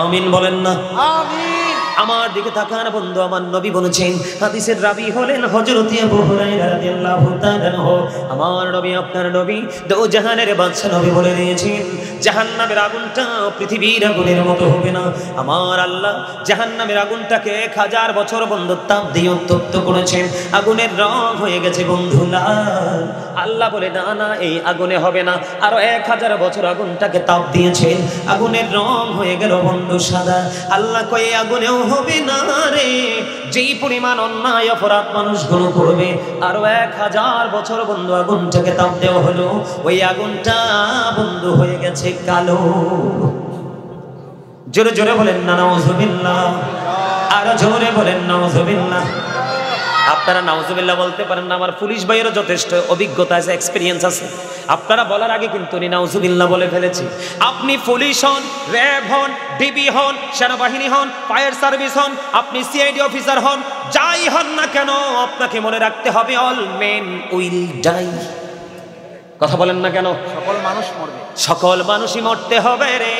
আমিন বলেন না? আমিন। আমার দিকে তাকান বন্ধু, আমার নবী বলেছেন, হাদিসের রাবী হলেন হযরত আবু হুরায়রা রাদিয়াল্লাহু তাআলা আনহু। আমার নবী, আপনার নবী, দো জাহানের বাদশা নবী বলে দিয়েছেন, জাহান্নামের আগুনটা পৃথিবীর আগুনের মতো হবে না। আমার আল্লাহ জাহান্নামের আগুনটাকে 1000 বছর বন্ধু তাপ দিয়ে উত্তপ্ত করেছেন, আগুনের রং হয়ে গেছে বন্ধু লাল। আল্লাহ বলে না না, এই আগুনে হবে না। আরো 1000 বছর আগুনটাকে তাপ দিয়েছেন, আগুনের রং হয়ে গেল বন্ধু সাদা। আল্লাহ কয়ে আগুনেও হবে না রে, যেই পরিমাণ অন্যায় অপরাধ মানুষগুলো করবে, আরো 1000 বছর বন্ধু আগুনটাকে তাপ দেওয়া হলো, ওই আগুনটা বন্ধু হয়ে গেছে কালো। জোরে জোরে বলেন না নাউজুবিল্লাহ, আরো জোরে বলেন নাউজুবিল্লাহ। আপনারা নাউজুবিল্লাহ বলতে পারেন না, আমার পুলিশ ভাইয়েরও যথেষ্ট অভিজ্ঞতা আছে, এক্সপিরিয়েন্স আছে। আপনারা বলার আগে কিন্তু উনি নাউজুবিল্লাহ বলে ফেলেছি। আপনি পুলিশ হন, র্যাব হন, ডিবি হন, সেনাবাহিনী হন, ফায়ার সার্ভিস হন, আপনি সিআইডি অফিসার হন, যাই হন না কেন, আপনাকে মনে রাখতে হবে অল মেন উইল ডাই। কথা বলেন না কেন? সকল মানুষ মরবে, সকল মানুষই মরতে হবে রে,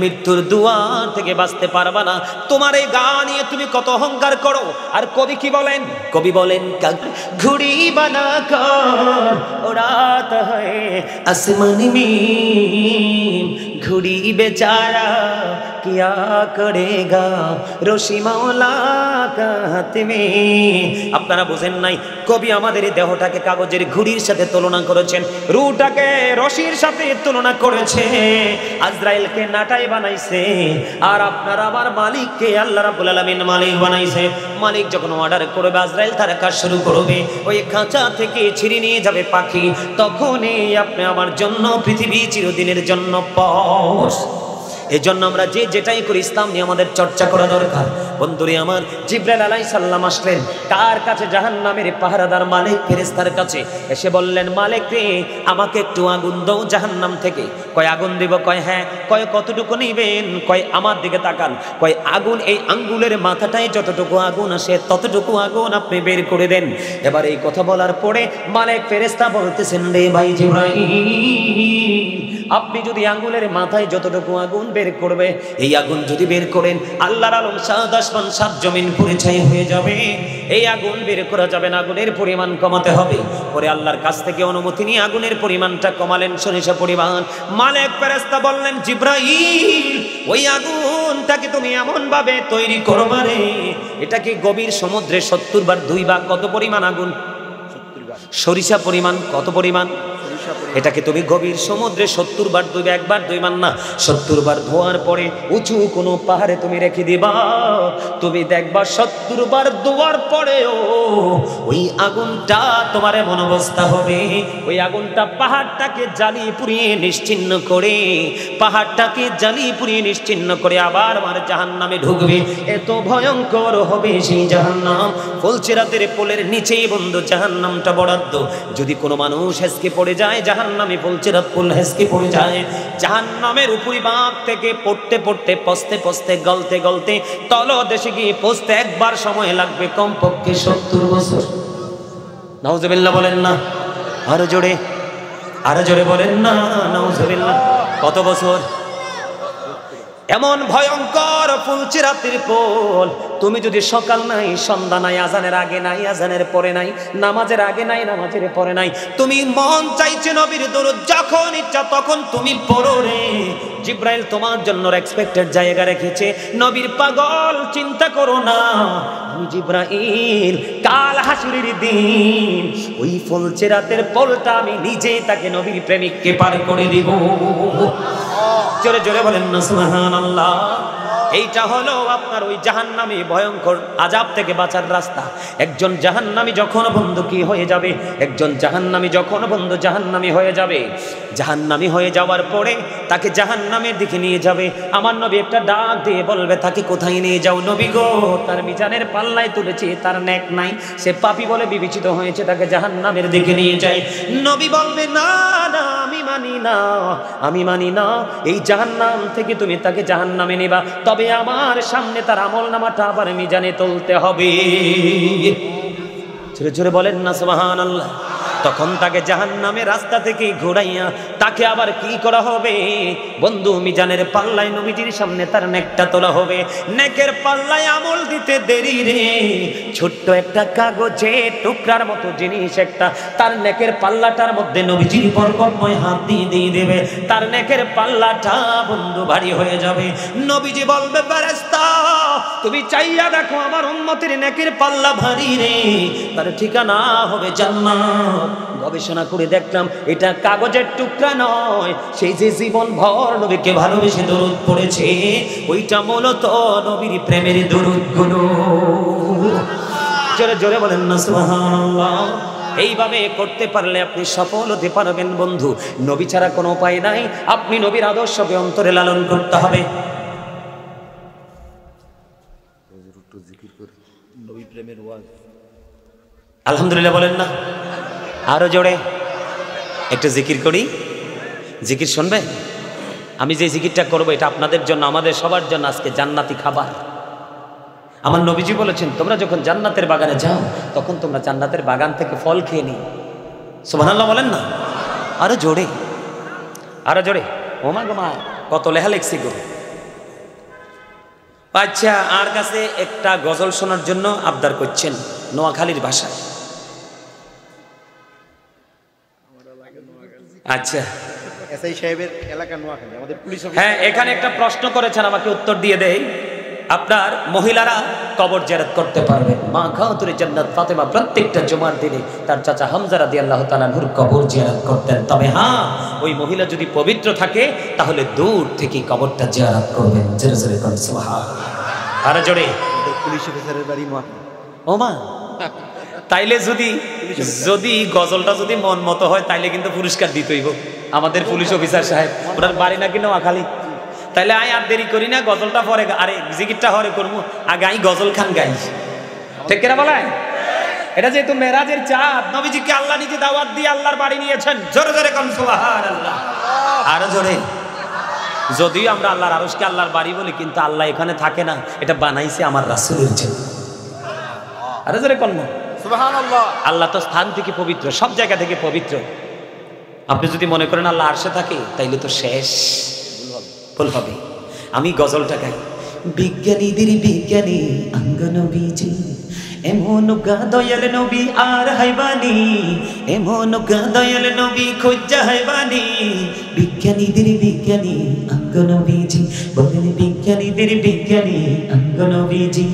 মৃত্যুর দুয়ার থেকে বাঁচতে পারবা না। তোমার এই গা নিয়ে তুমি কত অহংকার করো। আর কবি কি বলেন? কবি বলেন, ঘুড়ি বানা কর ওড়াতা হয় আসমানি में, ঘুড়ি বেচারা কিয়া করেগা রশি মাওলা কা হাত মে। আপনারা বুঝেন নাই, কবি আমাদের এই দেহটাকে কাগজের ঘুড়ির সাথে তুলনা করেছেন, রুটাকে রশির সাথে তুলনা করেছে, আজরাইলকে নাটাই বানাইছে, আর আপনার আমার মালিককে আল্লাহ রাব্বুল আলামিন মালিক বানাইছে। মালিক যখন অর্ডার করবে, আজরাইল তার কাজ শুরু করবে, ওই খাঁচা থেকে ছিঁড়ে নিয়ে যাবে পাখি, তখনই আপনি আমার জন্য পৃথিবী চিরদিনের জন্য পথ। এই জন্য আমরা যে যেটাই করি, ইসলাম নিয়ে আমাদের চর্চা করা দরকার। বন্ধুরে আমার, জিবরাইল আলাইহিস সালাম আসলেন কার কাছে? জাহান্নামের পাহারাদার মালিক ফেরেশতার কাছে। এসে বললেন, মালিক রে, আমাকে একটু আগুন দাও জাহান্নাম থেকে। কয় আগুন দিব? কয় হ্যাঁ। কয় কতটুকু নিবেন? কয় আমার দিকে তাকান। কয় আগুন এই আঙ্গুলের মাথাটায় যতটুকু আগুন আসে ততটুকু আগুন আপনি বের করে দেন। এবার এই কথা বলার পরে মালিক ফেরেশতা বলতেছেন, রে ভাই জিবরাইল, আপনি যদি আঙ্গুলের মাথায় যতটুকু আগুন বের করবে, এই আগুন যদি বের করেন, আল্লাহর আলম 7 আসমান 7 জমিন পুড়ে ছাই হয়ে যাবে। এই আগুন বের করা যাবে না, আগুনের পরিমাণ কমাতে হবে। পরে আল্লাহর কাছ থেকে অনুমতি নিয়ে আগুনের পরিমাণটা কমালেন 600 পরিমাণ। মালিক ফেরেশতা বললেন, জিবরাইল, ওই আগুনটাকে তুমি এমন ভাবে তৈরি করবা রে, এটাকে গভীর সমুদ্রে 70 বার 2 ভাগ। কত পরিমাণ আগুন? 70 বার। সরিষা পরিমাণ। কত পরিমাণ? এটাকে তুমি গভীর সমুদ্রে 70 বার 2 ভাগ, একবার 2 বার না, 70 বার ধোয়ার পরে উঁচু কোনো পাহাড়ে তুমি রেখে দিবা। তুমি দেখবা 70 বার ধোয়ার পরেও ওই আগুনটা তোমার এমন অবস্থা হবে, ওই আগুনটা পাহাড়টাকে জ্বালিয়ে পুড়িয়ে নিশ্চিহ্ন করে, পাহাড়টাকে জ্বালিয়ে পুড়িয়ে নিশ্চিহ্ন করে আবার আমার জাহান্নামে ঢুকবে। এত ভয়ঙ্কর হবে সেই জাহান্নাম। ফুলসিরাতের পোলের নিচেই বন্ধু জাহান্নামটা বরাদ্দ। যদি কোনো মানুষ হেসকে পড়ে যায়, জাহান্নামে ফুলসিরাত পুল হেসকে পড়ে যায়, জাহান্নামের উপরি ভাগ থেকে পড়তে পড়তে পস্তে পস্তে গলতে গলতে তলদেশে গিয়ে পৌঁছতে একবার সময় লাগবে কমপক্ষে 70 বছর। নাউজুবিল্লাহ বলেন না? আরো জোরে, আরো জোরে বলেন না নাউজুবিল্লাহ। কত বছর? এমন ভয়ঙ্কর ফুলসিরাতের পোল, তুমি যদি সকাল নাই, সন্ধ্যা নাই, আজানের আগে নাই, আজানের পরে নাই, নামাজের আগে নাই, নামাজের পরে নাই, তুমি মন চাইছে নবীর দরুদ যখন ইচ্ছা তখন তুমি পড়ো রে। জিব্রাইল তোমার জন্য এক্সপেক্টেড জায়গা রেখেছে। নবীর পাগল, চিন্তা করো না, আমি জিব্রাইল কাল হাসুরের দিন ওই ফলছে রাতের পলটা আমি নিজে তাকে নবীর প্রেমিককে পার করে দিব। জোরে জোরে বলেন না সুবহানাল্লাহ। এইটা হলো আপনার ওই জাহান্নামী ভয়ঙ্কর আযাব থেকে বাঁচার রাস্তা। একজন জাহান্নামী যখন বন্ধু কি হয়ে যাবে, একজন জাহান্নামী যখন বন্ধু জাহান্নামী হয়ে যাবে, জাহান্নামী হয়ে যাওয়ার পরে তাকে জাহান্নামের দিকে নিয়ে যাবে। আমার নবী একটা ডাক দিয়ে বলবে, তাকে কোথায় নিয়ে যাও নবী গো? তার মিজানের পাল্লায় তুলেছে, তার নেক নাই, সে পাপী বলে বিবেচিত হয়েছে, তাকে জাহান্নামের দিকে নিয়ে যায়। নবী বলবে, না না, আমি মানি না, আমি মানি না, এই জাহান্নাম থেকে তুমি তাকে জাহান্নামে নেবা, তবে আমার সামনে তার আমলনামাটা আবার মিজানে তুলতে হবে। জোরে জোরে বলেন না সুবহানাল্লাহ। তখন তাকে জাহান্নামের রাস্তা থেকে ঘোরাইয়া তাকে আবার কি করা হবে বন্ধু? মিজানের পাল্লায় নবীজির সামনে তার নেকটা তোলা হবে। নেকের পাল্লায় আমল দিতে দেরি রে, ছোট্ট একটা কাগজের টুকরার মতো জিনিস একটা তার নেকের পাল্লাটার মধ্যে নবীজির বরকতময় হাত দিয়ে দিয়ে দেবে, তার নেকের পাল্লাটা বন্ধু ভারী হয়ে যাবে। নবীজি বলবে, ফেরেশতা তুমি চাইয়া দেখো আমার উম্মতের নেকের পাল্লা ভারী রে, তার ঠিকানা হবে জান্নাত। গবেষণা করে দেখলাম এটা কাগজের টুকরা নয়, সেই যে জীবন ভর নবীকে ভালোবেসে দরুদ পড়েছে ওইটা মূলত নবীর প্রেমের দরুদ গুলো। জোরে জোরে বলেন না সুবহানাল্লাহ। এইভাবে করতে পারলে আপনি সফল হতে পারবেন বন্ধু। নবী ছাড়া কোনো উপায় নাই, আপনি নবীর আদর্শকে অন্তরে লালন করতে হবে। আলহামদুলিল্লাহ বলেন না, আরো জোরে একটু জিকির করি। জিকির শুনবে? আমি যে জিকিরটা করবো এটা আপনাদের জন্য, আমাদের সবার জন্য আজকে জান্নাতি খাবার। আমার নবীজি বলেছেন, তোমরা যখন জান্নাতের বাগানে যাও তখন তোমরা জান্নাতের বাগান থেকে ফল খেয়ে নি। সুবহানাল্লাহ বলেন না, আরো জোরে, আরো জোরে। ওমা গোমা কত লেখা লেখছি গো। আচ্ছা, আর কাছে একটা গজল শোনার জন্য আবদার করছেন নোয়াখালীর ভাষায়। আচ্ছা, এসআই সাহেবের এলাকা নোয়াখালী, আমাদের পুলিশ অফিসার। হ্যাঁ, এখানে একটা প্রশ্ন করেছেন, আমাকে উত্তর দিয়ে দেই। আপনার মহিলারা কবর জিয়ারত করতে পারবেন। মা খাতুনে জান্নাত ফাতেমা প্রত্যেকটা জুমার দিনে তার চাচা হামজা রাদিয়াল্লাহু তাআলা নূর কবর জিয়ারত করতেন। তবে হ্যাঁ, ওই মহিলা যদি পবিত্র থাকে তাহলে দূর থেকে কবরটা জিয়ারত করবেন। জোরে জোরে কোন সুবহানাল্লাহ। আর জোরে। পুলিশ অফিসারের বাড়ি নোয়াখালী। ও মা, তাইলে যদি যদি গজলটা যদি মন মতো হয় তাইলে কিন্তু পুরস্কার দিতেইব আমাদের পুলিশ অফিসার সাহেব। ওনার বাড়ি নাকি নোয়াখালী। তাইলে আই আর দেরি করি না, গজলটা পরে, আরে জিকিরটা হরে করবো, আগে আই গজল খান গাই। ঠিক কিনা বলেন? এটা যেহেতু মেরাজের চাঁদ, নবীজিকে আল্লাহ নিজে দাওয়াত দিয়ে আল্লাহর বাড়ি নিয়েছেন। জোরে জোরে কোন সুবহানাল্লাহ। আরো জোরে। যদিও আমরা আল্লাহর আরশকে আল্লাহর বাড়ি বলি, কিন্তু আল্লাহ এখানে থাকে না, এটা বানাইছে আমার রাসূলের জন্য। আরো জোরে কোন সুবহানাল্লাহ। আল্লাহ তো স্থান থেকে পবিত্র, সব জায়গা থেকে পবিত্র। আপনি যদি মনে করেন আল্লাহ আরশে থাকে তাইলে তো শেষ, ভুল হবে। আমি গজলটা গাই। বিজ্ঞানীদের বিজ্ঞানী অঙ্গ নবীজি, এমন গা দয়াল নবী আর হাইবানি, এমন গা দয়াল নবী খুঁজা হাইবানি। বিজ্ঞানীদের বিজ্ঞানী অঙ্গ নবীজি, বলেন বিজ্ঞানীদের বিজ্ঞানী অঙ্গ নবীজি,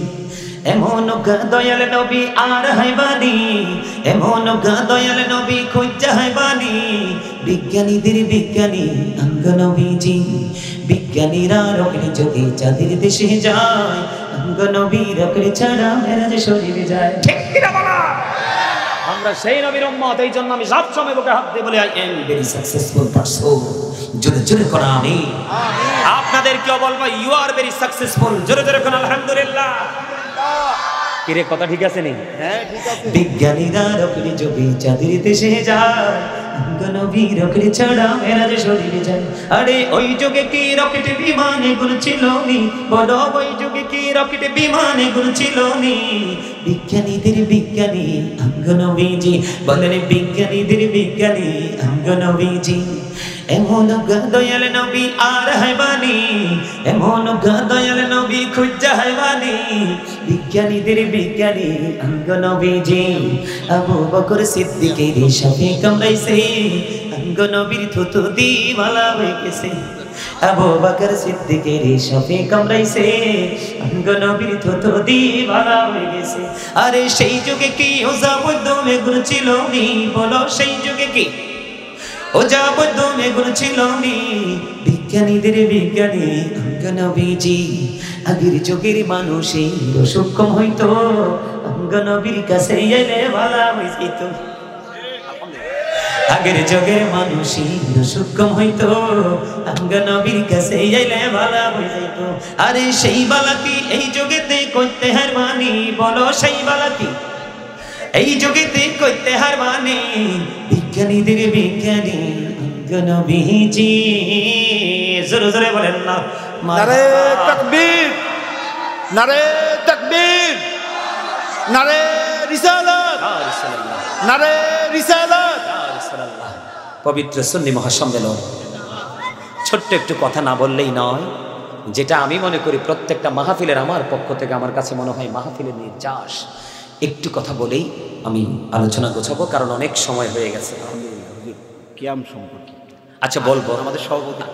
এমন গা দয়াল নবী আর হাইবানি, এমন গা দয়াল নবী খুঁজা হাইবানি। বিজ্ঞানীদের বিজ্ঞানী অঙ্গ নবীজি, বিজ্ঞানীরা রকেট যোগে চাঁদের দেশে যায়, অঙ্গ নবী রকেট ছাড়া মেরাজে শরীরে যায়। ঠিক কিনা বলা? আমরা সেই নবীর উম্মত, এই জন্য আমি সব সময় বুকে হাত দিয়ে বলি, I am very successful person. জোরে জোরে কোন আমিন। আপনাদেরকেও বলবো, ইউ আর ভেরি সাকসেসফুল। জোরে জোরে কোন আলহামদুলিল্লাহ। কিরে কথা ঠিক আছে নি? হ্যাঁ ঠিক আছে। বিজ্ঞানীরা রকেট যোগে চাঁদের দেশে যায়, অঙ্গ নবী রকেট ছাড়া মেরাজে শরীরে যায়। আরে ওই যুগে কি রকেট বিমানে গুলো ছিল নি, বলো ওই যুগে কি রকেট বিমানে গুলো ছিল নি। বিজ্ঞানীদের বিজ্ঞানী অঙ্গ নবীজি, বলেন বিজ্ঞানীদের বিজ্ঞানী অঙ্গ নবীজি, এমন গা দয়াল নবী আর হাইবানি, এমন গা দয়াল নবী খুঁজা হাইওয়ানি বিজ্ঞানীদের বিজ্ঞানী অঙ্গ নবীজি আবু বকর সিদ্দিকের সাথে কামড়াইছে অঙ্গ নবীর থুতু দিওয়ালা হয়ে গেছে আবু বকর সিদ্দিকের সাথে কামড়াইছে অঙ্গ নবীর থুতু দিওয়ালা হয়ে গেছে আরে সেই যুগে কি ওজাবদ্দ মেগুন ছিল নি বলো সেই যুগে কি ওজাবদ্দ মেগুন ছিল নি বিজ্ঞানীদের বিজ্ঞানী অঙ্গ নবীজি আগের যুগের মানুষই সূক্ষ্ম হইতো অঙ্গ নবীর কাছে এলে ভালা হইত আগের যুগের মানুষই সূক্ষ্ম হইতো অঙ্গ নবীর কাছে এলে ভালা হইত আরে সেই বালা কি এই যুগেতে করতে হার মানি বলো সেই বালা কি এই যুগেতে করতে হার মানি বিজ্ঞানীদের বিজ্ঞানী অঙ্গ নবীজি জোরে জোরে বলেন না নারে তাকবীর, নারে তাকবীর, নারে রিসালাত, নারে রিসালাত। পবিত্র সুন্নি মহাসম্মেলন ছোট্ট একটু কথা না বললেই নয়, যেটা আমি মনে করি প্রত্যেকটা মাহফিলের আমার পক্ষ থেকে আমার কাছে মনে হয় মাহফিলের নির্যাস। একটু কথা বলেই আমি আলোচনা গোছাবো, কারণ অনেক সময় হয়ে গেছে। কিয়াম সম্পর্কে আচ্ছা বলবো, আমাদের সভাপতি।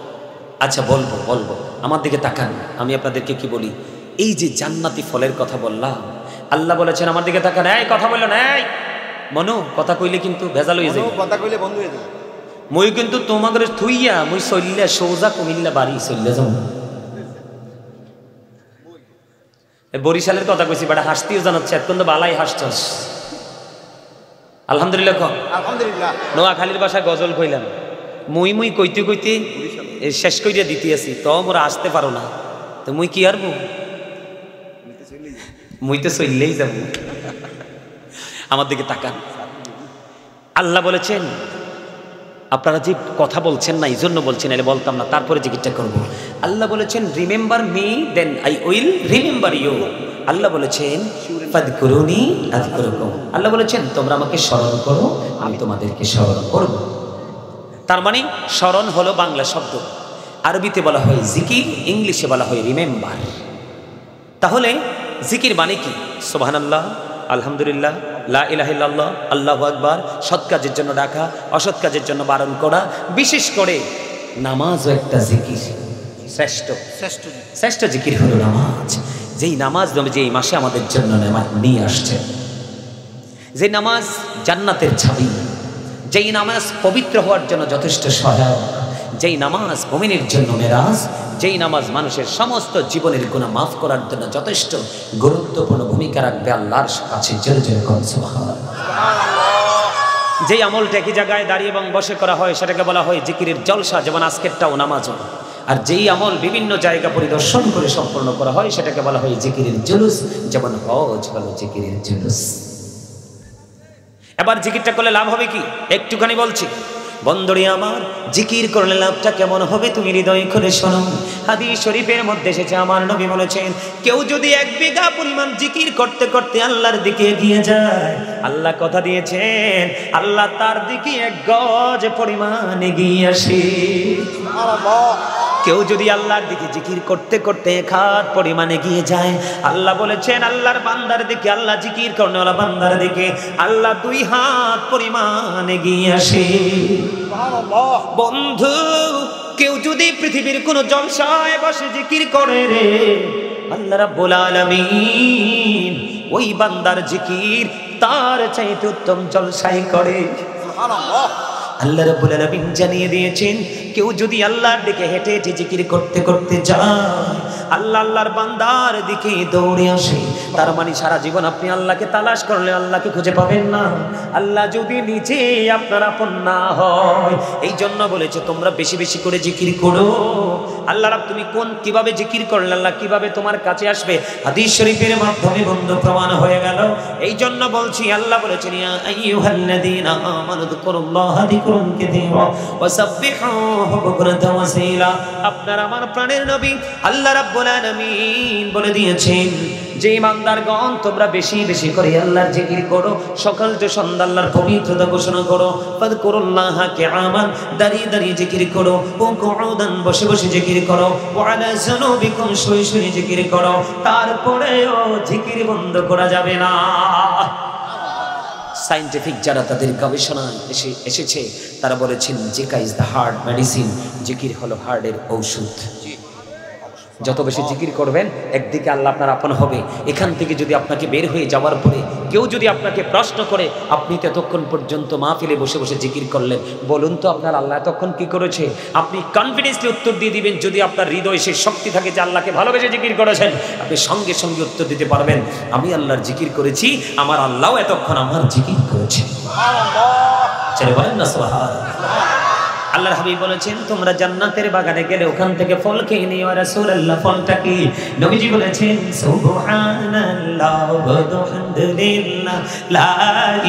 আচ্ছা বলবো বলবো আমার দিকে তাকান, আমি আপনাদেরকে কি বলি। এই যে জান্নাতি ফলের কথা বললাম, আল্লাহ বলেছেন আমার দিকে তাকান, এই কথা বললেন, এই মনু কথা কইলে কিন্তু ভেজাল হয়ে যায়, কথা কইলে বন্ধ হয়ে যাবে। মই কিন্তু তোমাদের থুইয়া মই চললে সৌজা কুমিল্লা বাড়ি চললে যাও। বরিশালের কথা কইছি, বাটা হাসতেও জানাচ্ছে এখন তো বালাই হাসছস। আলহামদুলিল্লাহ ক আলহামদুলিল্লাহ। নোয়াখালীর বাসায় গজল কইলাম, মুই মুই কইতে কইতে শেষ কইরা দিতে আসি, তো মোরা আসতে পারো না, তো মুই কি আরবো, মুই তো চললেই যাব। আমার দিকে তাকান, আল্লাহ বলেছেন আপনারা যে কথা বলছেন না এই জন্য বলছেন, এলে বলতাম না, তারপরে জিজ্ঞাসা করবো। আল্লাহ বলেছেন remember me then I will remember you. Allah বলেছেন ফাদকুরুনি আযকুরুকুম। আল্লাহ বলেছেন তোমরা আমাকে স্মরণ করো, আমি তোমাদেরকে স্মরণ করব। তার মানে স্মরণ হলো বাংলা শব্দ, আরবিতে বলা হয় জিকির, ইংলিশে বলা হয় রিমেম্বার। তাহলে জিকির মানে কি? সুবহানাল্লাহ, আলহামদুলিল্লাহ, লা ইলাহা ইল্লাল্লাহ, আল্লাহু আকবার। সৎ কাজের জন্য ডাকা, অসৎ কাজের জন্য বারণ করা। বিশেষ করে নামাজও একটা জিকির, শ্রেষ্ঠ জিকির হলো নামাজ। যেই নামাজ নবীজি এই মাসে আমাদের জন্য নিয়ে আসছেন, যে নামাজ জান্নাতের চাবি, যেই নামাজ পবিত্র হওয়ার জন্য যথেষ্ট সহায়ক, যেই নামাজ মুমিনের জন্য মেরাজ, যেই নামাজ মানুষের সমস্ত জীবনের গুনাহ মাফ করার জন্য যথেষ্ট গুরুত্বপূর্ণ ভূমিকা রাখবে আল্লাহর কাছে। জোরে জোরে কোন সুবহানাল্লাহ। যেই আমলটা একই জায়গায় দাঁড়িয়ে এবং বসে করা হয় সেটাকে বলা হয় জিকিরের জলসা, যেমন আজকেরটাও নামাজও। আর যেই আমল বিভিন্ন জায়গা পরিদর্শন করে সম্পন্ন করা হয় সেটাকে বলা হয় জিকিরের জুলুস, যেমন হজ হলো জিকিরের জুলুস। এবার জিকিরটা করলে লাভ হবে কি একটুখানি বলছি। বন্ধুরি আমার, জিকির করলে লাভটা কেমন হবে তুমি হৃদয় করে শোনো। হাদিস শরীফের মধ্যে এসেছে, আমার নবী বলেছেন কেউ যদি 1 বিঘা পরিমাণ জিকির করতে করতে আল্লাহর দিকে এগিয়ে যায়, আল্লাহ কথা দিয়েছেন আল্লাহ তার দিকে 1 গজ পরিমাণ এগিয়ে আসে। কেউ যদি আল্লাহর দিকে জিকির করতে করতে 1 হাত পরিমাণ এগিয়ে যায়, আল্লাহ বলেছেন আল্লাহর বান্দার দিকে, আল্লাহ জিকির করনেওয়ালা বান্দার দিকে আল্লাহ 2 হাত পরিমাণ এগিয়ে আসে। বন্ধু, কেউ যদি পৃথিবীর কোন জলসায় বসে জিকির করে রে, আল্লাহ রাব্বুল আলামিন ওই বান্দার জিকির তার চাইতে উত্তম জলসায় করে। আল্লাহ রাব্বুল আলামিন জানিয়ে দিয়েছেন কেউ যদি আল্লাহর দিকে হেঁটে হেঁটে জিকির করতে করতে যায়, আল্লাহ আল্লাহর বান্দার দিকে দৌড়ে আসে। তার মানে সারা জীবন আপনি আল্লাহকে তালাশ করলে আল্লাহকে খুঁজে পাবেন না, আল্লাহ যদি নিজে আপনার আপন না হয়। এই জন্য বলেছে তোমরা বেশি বেশি করে জিকির করো। আল্লাহ রাব তুমি কিভাবে জিকির করলে আল্লাহ কিভাবে তোমার কাছে আসবে, হাদিস শরীফের মাধ্যমে বন্ধ প্রমাণ হয়ে গেল। এই জন্য বলছি, আল্লাহ বলেছেন ইয়া আইয়ুহাল্লাযীনা আমানু যিকুরুল্লাহা যিকরান কাসীরা ওয়া সাব্বিহুহু বুকরাতাও ওয়া আসীলা। আপনার আমার প্রাণের নবী আল্লাহ রাব্বুল আলামিন বলে দিয়েছেন যে ইমানদারগণ তোমরা বেশি বেশি করে আল্লাহর জিকির করো, সকাল যে সন্ধ্যা আল্লাহর পবিত্রতা ঘোষণা করো। ফাযকুরুল্লাহা কিয়ামান, দাঁড়িয়ে দাঁড়িয়ে জিকির করো, ও কুউদান, বসে বসে জিকির করো, ওয়া আলা যুনুবিকুম, শুয়ে শুয়ে জিকির করো। তারপরেও জিকির বন্ধ করা যাবে না। সায়েন্টিফিক যারা তাদের গবেষণায় এসেছে তারা বলেছেন Zika is the heart medicine, জিকির হলো হার্টের ঔষধ। যত বেশি জিকির করবেন একদিকে আল্লাহ আপনার আপন হবে। এখান থেকে যদি আপনাকে বের হয়ে যাওয়ার পরে কেউ যদি আপনাকে প্রশ্ন করে আপনি তো এতক্ষণ পর্যন্ত মাহফিলে বসে বসে জিকির করলেন, বলুন তো আপনার আল্লাহ এতক্ষণ কি করেছে? আপনি কনফিডেন্সলি উত্তর দিয়ে দিবেন। যদি আপনার হৃদয়ে সে শক্তি থাকে যে আল্লাহকে ভালোবেসে জিকির করেছেন, আপনি সঙ্গে সঙ্গে উত্তর দিতে পারবেন, আমি আল্লাহর জিকির করেছি, আমার আল্লাহও এতক্ষণ আমার জিকির করেছে। চলে বলেন না সুবহানাল্লাহ। আল্লাহর হাবিব বলেছেন তোমরা জান্নাতের বাগানে গেলে ওখান থেকে ফল খেয়ে নিও। রাসূলুল্লাহ ফলটা কি? নবীজি বলেছেন সুবহানাল্লাহ ওয়া বিহামদিল্লাহ লা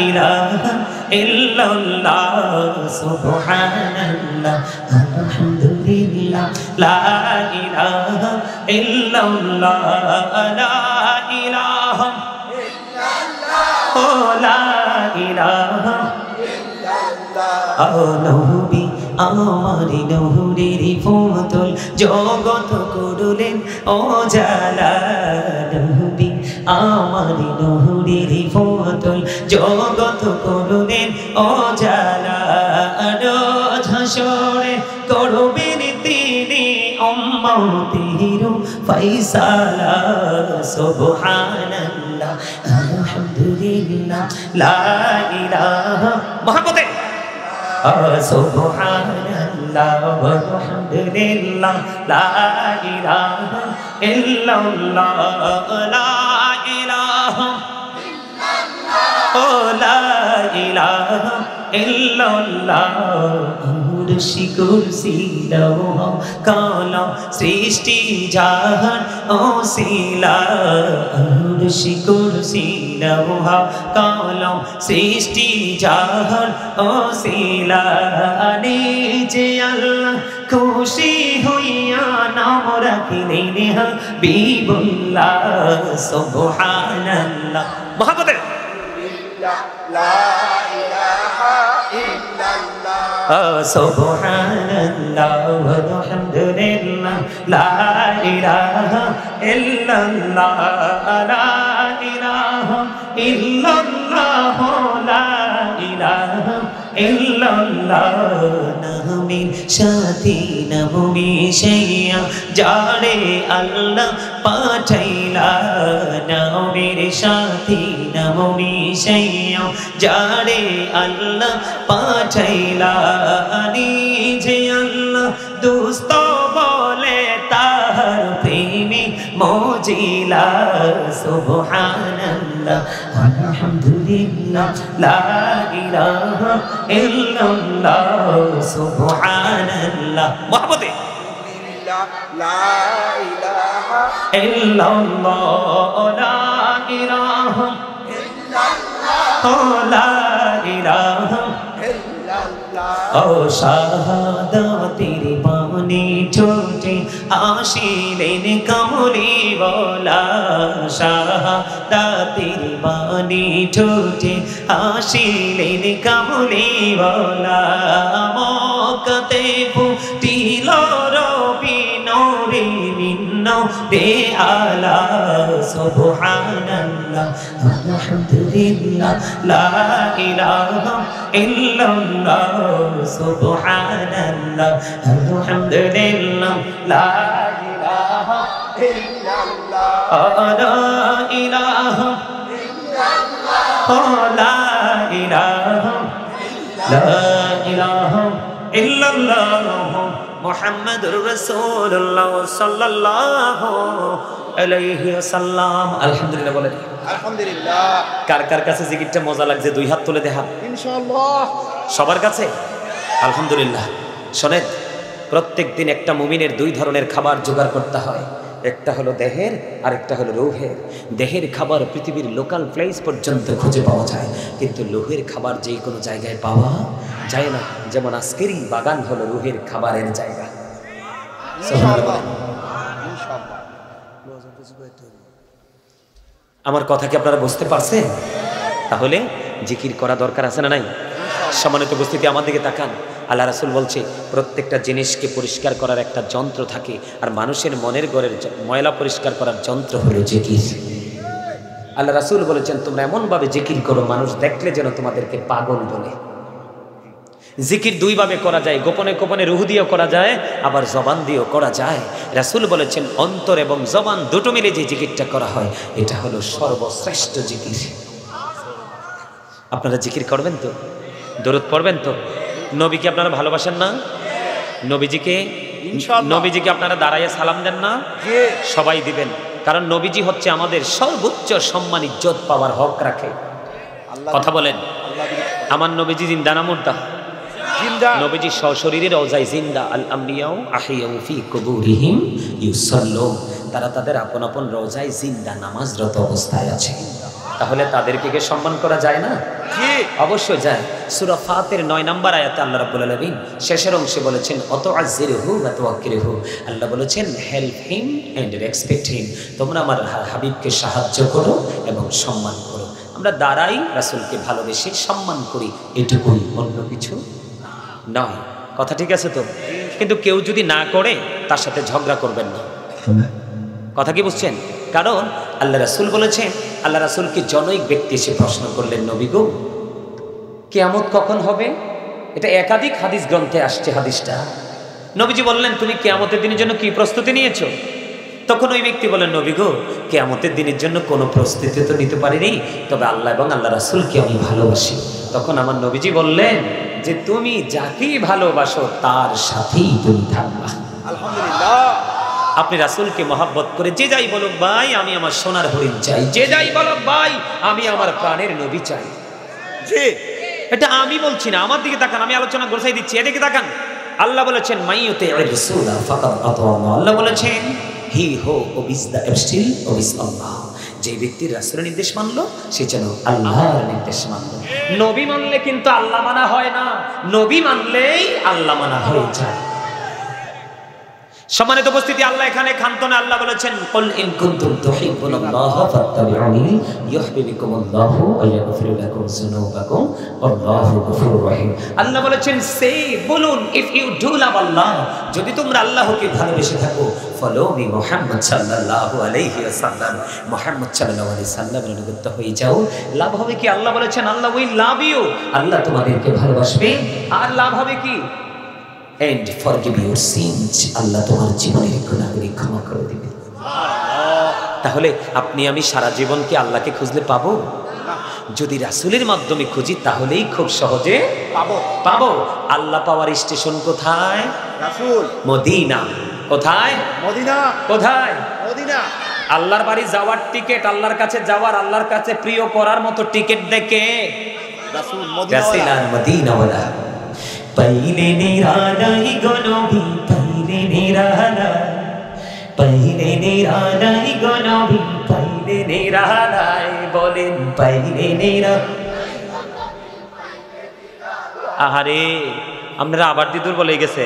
ইলাহা ইল্লাল্লাহ, সুবহানাল্লাহ আলহামদুলিল্লাহ লা ইলাহা ইল্লাল্লাহ, লা ইলাহা ইল্লাল্লাহ, ও লা ইলাহা ইল্লাল্লাহ। ও নবী আমারি নহুরের ফোতল জগত করলেন ও জালা, নবী আমারি নহুরের ফোতল জগত করলেন ও জালা। রোজ হাসরে করবেন তিনি উম্মতের ফয়সালা, সুবহানাল্লাহ আলহামদুলিল্লাহ লা ইলাহা মুহাম্মাদে সুবহানাল্লাহ ওয়া বিহামদিল্লাহ লা ইলাহা ইল্লাল্লাহ, লা ইলাহা ইল্লাল্লাহ, ও লা ইলাহা ইল্লাল্লাহ। কুরসি কুরসি লৌহ কলম সৃষ্টি জাহান ওসিলা, কুরসি কুরসি লৌহ কলম সৃষ্টি জাহান ওসিলা। নিজে আল্লাহ খুশি হইয়া নাম রাখিলেন হাবিবুল্লাহ, সুবহানাল্লাহ মুহাম্মাদে লা ইলাহা ইল্লাল্লাহ, সুবহানাল্লাহ ওয়া বিহামদিল্লাহ লা ইলাহা ইল্লাল্লাহ, লা ইলাহা ইল্লাল্লাহ, লা ইলাহা ইল্লাল্লাহ। নামের সাথে নাম মিশাইয়া যারে আল্লাহ পাঠাইলা, নামের সাথে নাম মিশাইয়া যারে আল্লাহ পাঠাইলা। নিজে আল্লাহ দোস্ত বলে তাহার প্রেমে মজিলা, সুবহানাল্লাহ আলহামদুলিল্লাহ লা ইলাহা ইল্লাল্লাহ, সুবহানাল্লাহ মুহাম্মাদে লা ইলাহা ইল্লাল্লাহ, লা ইলাহা ইল্লাল্লাহ, লা ইলাহা ইল্লাল্লাহ। ও শাহাদাতের বাণী ঠোঁটে আসিলেন কামলি বলা, শাহাদাতের বাণী ঠোঁটে আসিলেন কামলি বলা। মক্কাতে ফুটিল রবি নূরে মিন্ন রে আলা, সুবহানাল্লাহ আলহামদুলিল্লাহ লা ইলাহা ইল্লাল্লাহ, সুবহানাল্লাহ আলহামদুলিল্লাহ লা ইলাহা ইল্লাল্লাহ, লা ইলাহা ইল্লাল্লাহ, লা ইলাহা ইল্লাল্লাহ মুহাম্মাদুর রাসূলুল্লাহ সাল্লাল্লাহু আলাইহি ওয়াসাল্লাম। আলহামদুলিল্লাহ বলেন আলহামদুলিল্লাহ। কার কার কাছে জিকিরটা মজা লাগছে দুই হাত তুলে দেখান ইনশাআল্লাহ। সবার কাছে আলহামদুলিল্লাহ। শোনেন, প্রত্যেক দিন একটা মুমিনের দুই ধরনের খাবার জোগাড় করতে হয়, একটা হলো দেহের আর একটা হলো রূহের। দেহের খাবার পৃথিবীর লোকাল প্লেস পর্যন্ত খুঁজে পাওয়া যায়, কিন্তু রূহের খাবার যে কোনো জায়গায় পাওয়া যায় না। যেমন আজকেরই বাগান হলো রূহের খাবারের জায়গা। আমার কথা কি আপনারা বুঝতে পারছেন? তাহলে জিকির করা দরকার আছে না নাই? সম্মানিত উপস্থিতি, আমার দিকে তাকান। আল্লাহ রাসূল বলছে প্রত্যেকটা জিনিসকে পরিষ্কার করার একটা যন্ত্র থাকে, আর মানুষের মনের ঘরের ময়লা পরিষ্কার করার যন্ত্র হলো জিকির। আল্লাহ রাসূল বলেছেন তোমরা এমনভাবে জিকির করো মানুষ দেখলে যেন তোমাদেরকে পাগল বলে। জিকির দুইভাবে করা যায়, গোপনে গোপনে রুহ দিয়েও করা যায়, আবার জবান দিয়েও করা যায়। রাসূল বলেছেন অন্তর এবং জবান দুটো মিলে যে জিকিরটা করা হয় এটা হলো সর্বশ্রেষ্ঠ জিকির। আপনারা জিকির করবেন তো? দরুদ পড়বেন তো? নবীকে আপনারা ভালোবাসেন না? নবীজিকে ইনশাআল্লাহ। নবীজিকে আপনারা দাঁড়াইয়া সালাম দেন না? জি। সবাই দিবেন, কারণ নবীজি হচ্ছে আমাদের সর্বোচ্চ সম্মান ইজ্জত পাওয়ার হক রাখে। আল্লাহ কথা বলেন, আল্লাহ আমার নবীজি জিন্দা না মুর্দা? জিন্দা। নবীজি সশরীরে রওজায় জিন্দা। আল আম্বিয়াউ আহিয়াউ ফি কুবুরিহিম ইউসাল্লুন, তারা তাদের আপন আপন রওজায় জিন্দা নামাজরত অবস্থায় আছে। তাহলে তাদেরকে কি সম্মান করা যায় না? জি। অবশ্যই যায়। সূরা ফাতির 9 নম্বর আয়াতে আল্লাহ রাব্বুল আলামিন শেষের অংশে বলেছেন অতআযিরহু ওয়া তাওয়াক্কিরহু, আল্লাহ বলেছেন help him and respect him, তোমরা আমার হাবিবকে সাহায্য করো এবং সম্মান করো। আমরা দাঁড়াই রাসূলকে ভালোবেসে সম্মান করি, এটুকুই, অন্য কিছু নয়। কথা ঠিক আছে তো? কিন্তু কেউ যদি না করে তার সাথে ঝগড়া করবেন না। কথা কি বুঝছেন? কারণ আল্লাহ রাসূল বলেছেন, আল্লাহ রাসূলকে জনৈক ব্যক্তি এসে প্রশ্ন করলেন, নবী গো কিয়ামত কখন হবে? এটা একাধিক হাদিস গ্রন্থে আসছে হাদিসটা। নবীজি বললেন তুমি কিয়ামতের দিনের জন্য কি প্রস্তুতি নিয়েছো? তখন ওই ব্যক্তি বলেন, নবী গো কিয়ামতের দিনের জন্য কোনো প্রস্তুতি তো নিতে পারিনি, তবে আল্লাহ এবং আল্লাহ রাসূলকে আমি ভালোবাসি। তখন আমার নবীজি বললেন যে তুমি যাকেই ভালোবাসো তার সাথেই তুমি থাকবা। আলহামদুলিল্লাহ। আপনি রাসূলকে মহব্বত করে যে যাই বলো ভাই আমি আমার সোনার হরিণ চাই, যে যাই বলো ভাই আমি আমার প্রাণের নবী চাই। জি। এটা আমি বলছি না, আমার দিকে তাকান, আমি আলোচনা গোছাই দিচ্ছি, এদিকে তাকান। আল্লাহ বলেছেন মাইয়ুতি'র রাসূলা ফাকাদ আতাআল্লাহ, আল্লাহ বলেছেন হি হো ওবিস দ্য এবস্টিল ওবিস আল্লাহ, যে ব্যক্তি রাসূলের নির্দেশ মানলো সে যেন আল্লাহর নির্দেশ মানলো। নবী মানলে কিন্তু আল্লাহ মানা হয় না, নবী মানলেই আল্লাহ মানা হয়ে যায়। সম্মানিত উপস্থিতি, আল্লাহ এখানে খান্তনে আল্লাহ বলেছেন কুল ইন কুনতুম তুহিব্বুনাল্লাহা ফাত্তাবিউনি ইউহিব্বুকুমুল্লাহু ওয়া ইয়াগফির লাকুম যুনুবাকুম আল্লাহু গফুরুর রহিম। আল্লাহ বলেছেন সে বলুন ইফ ইউ ডু লাভ আল্লাহ, যদি তোমরা আল্লাহকে ভালোবেসে থাকো, ফলো মি মুহাম্মদ সাল্লাল্লাহু আলাইহি ওয়াসাল্লাম, মুহাম্মদ সাল্লাল্লাহু আলাইহি সাল্লামের অনুগত হয়ে যাও। লাভ হবে কি? আল্লাহ বলেছেন আল্লাহ উইল লাভ ইউ, আল্লাহ তোমাদেরকে ভালোবাসবে। আর লাভ হবে কি? and forgive your sins, আল্লাহ তোমার জীবনের গুনাহগুলি ক্ষমা করে দিবেন। তাহলে আপনি আমি সারা জীবন কি আল্লাহকে খুঁজলে পাবো? যদি রাসূলের মাধ্যমে খুঁজি তাহলেই খুব সহজে পাবো। আল্লাহ পাওয়ার স্টেশন কোথায়? রাসূল। মদিনা। কোথায়? মদিনা। কোথায়? মদিনা। আল্লাহর বাড়ি যাওয়ার টিকিট, আল্লাহর কাছে যাওয়ার, আল্লাহর কাছে প্রিয় করার মতো টিকিট দেখে রাসূল রাসূলান মদিনাওয়ালা। पहले निरालाई गनबी पहले निरालाई, पहले निरालाई गनबी पहले निरालाई, बोलें पहले निरा। আহারে আপনারা আবার দিদুর বলে গেছে।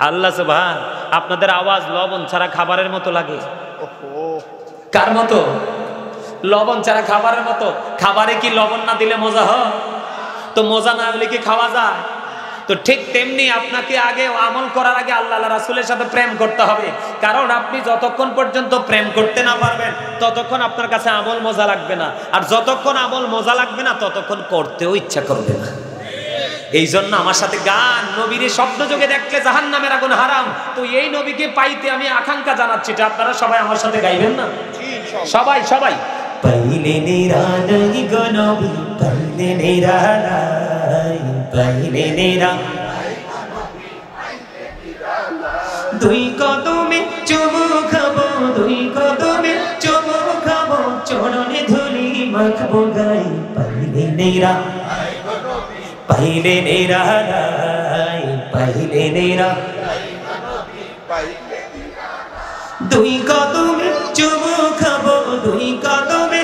আল্লাহ সুবহান, আপনাদের আওয়াজ লবণ ছাড়া খাবারের মতো লাগে। ওহো। কার মতো? লবণ ছাড়া খাবারের মতো। খাবারে কি লবণ না দিলে মজা হয়? তো মজা না হলে কি খাওয়া যায়? তো ঠিক তেমনি আপনাকে আগে আমল করার আগে আল্লাহ রাসূলের সাথে প্রেম করতে হবে। কারণ আপনি যতক্ষণ পর্যন্ত প্রেম করতে না পারবেন ততক্ষণ আপনার কাছে আমল মজা লাগবে না, আর যতক্ষণ আমল মজা লাগবে না ততক্ষণ করতেও ইচ্ছা করবে না। এই জন্য আমার সাথে গান, নবীর শব্দ যোগে দেখলে জাহান্নামের আগুন হারাম। তো এই নবীকে পাইতে আমি আকাঙ্ক্ষা জানাচ্ছি, এটা আপনারা সবাই আমার সাথে গাইবেন না? সবাই সবাই পহলে নিরালাই গো নবী পহলে নিরালাই, পহলে নিরা দুই কদমে চুমু খাবো, দুই কদমে চুমু খাবো, চরণে ধুলি মাখবো গাই, পহলে নিরা পহলে নিরালাই, পহলে নিরা দুই কদমে চুমু খাবো, দুই কদমে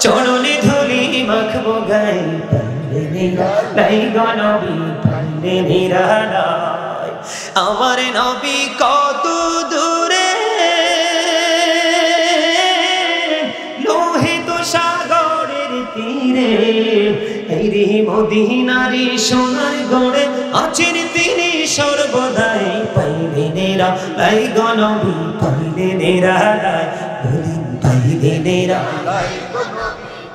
চরণে ধুলি মাখবো গাই, পহলে নিরালাই গো নবী পহলে নিরালাই। আমার নবী কত দূরে পীরে মদিনারি সোনার গড়ে আছেন তিনি সর্বদাই, পাইলেনেরা লাই গনবি পাইলেনেরা লাই, বলিন পাইলেনেরা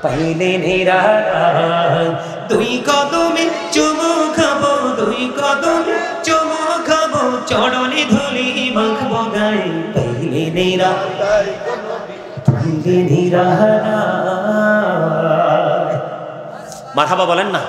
পাইলেনেরা লাই। দুই কদমে চুমু খাবো, দুই কদমে চুমু খাবো, চরণে ধুলি মাখবো গায়ে, পাইলেনেরা পাইলেনেরা লাই। মারহাবা বলেন না।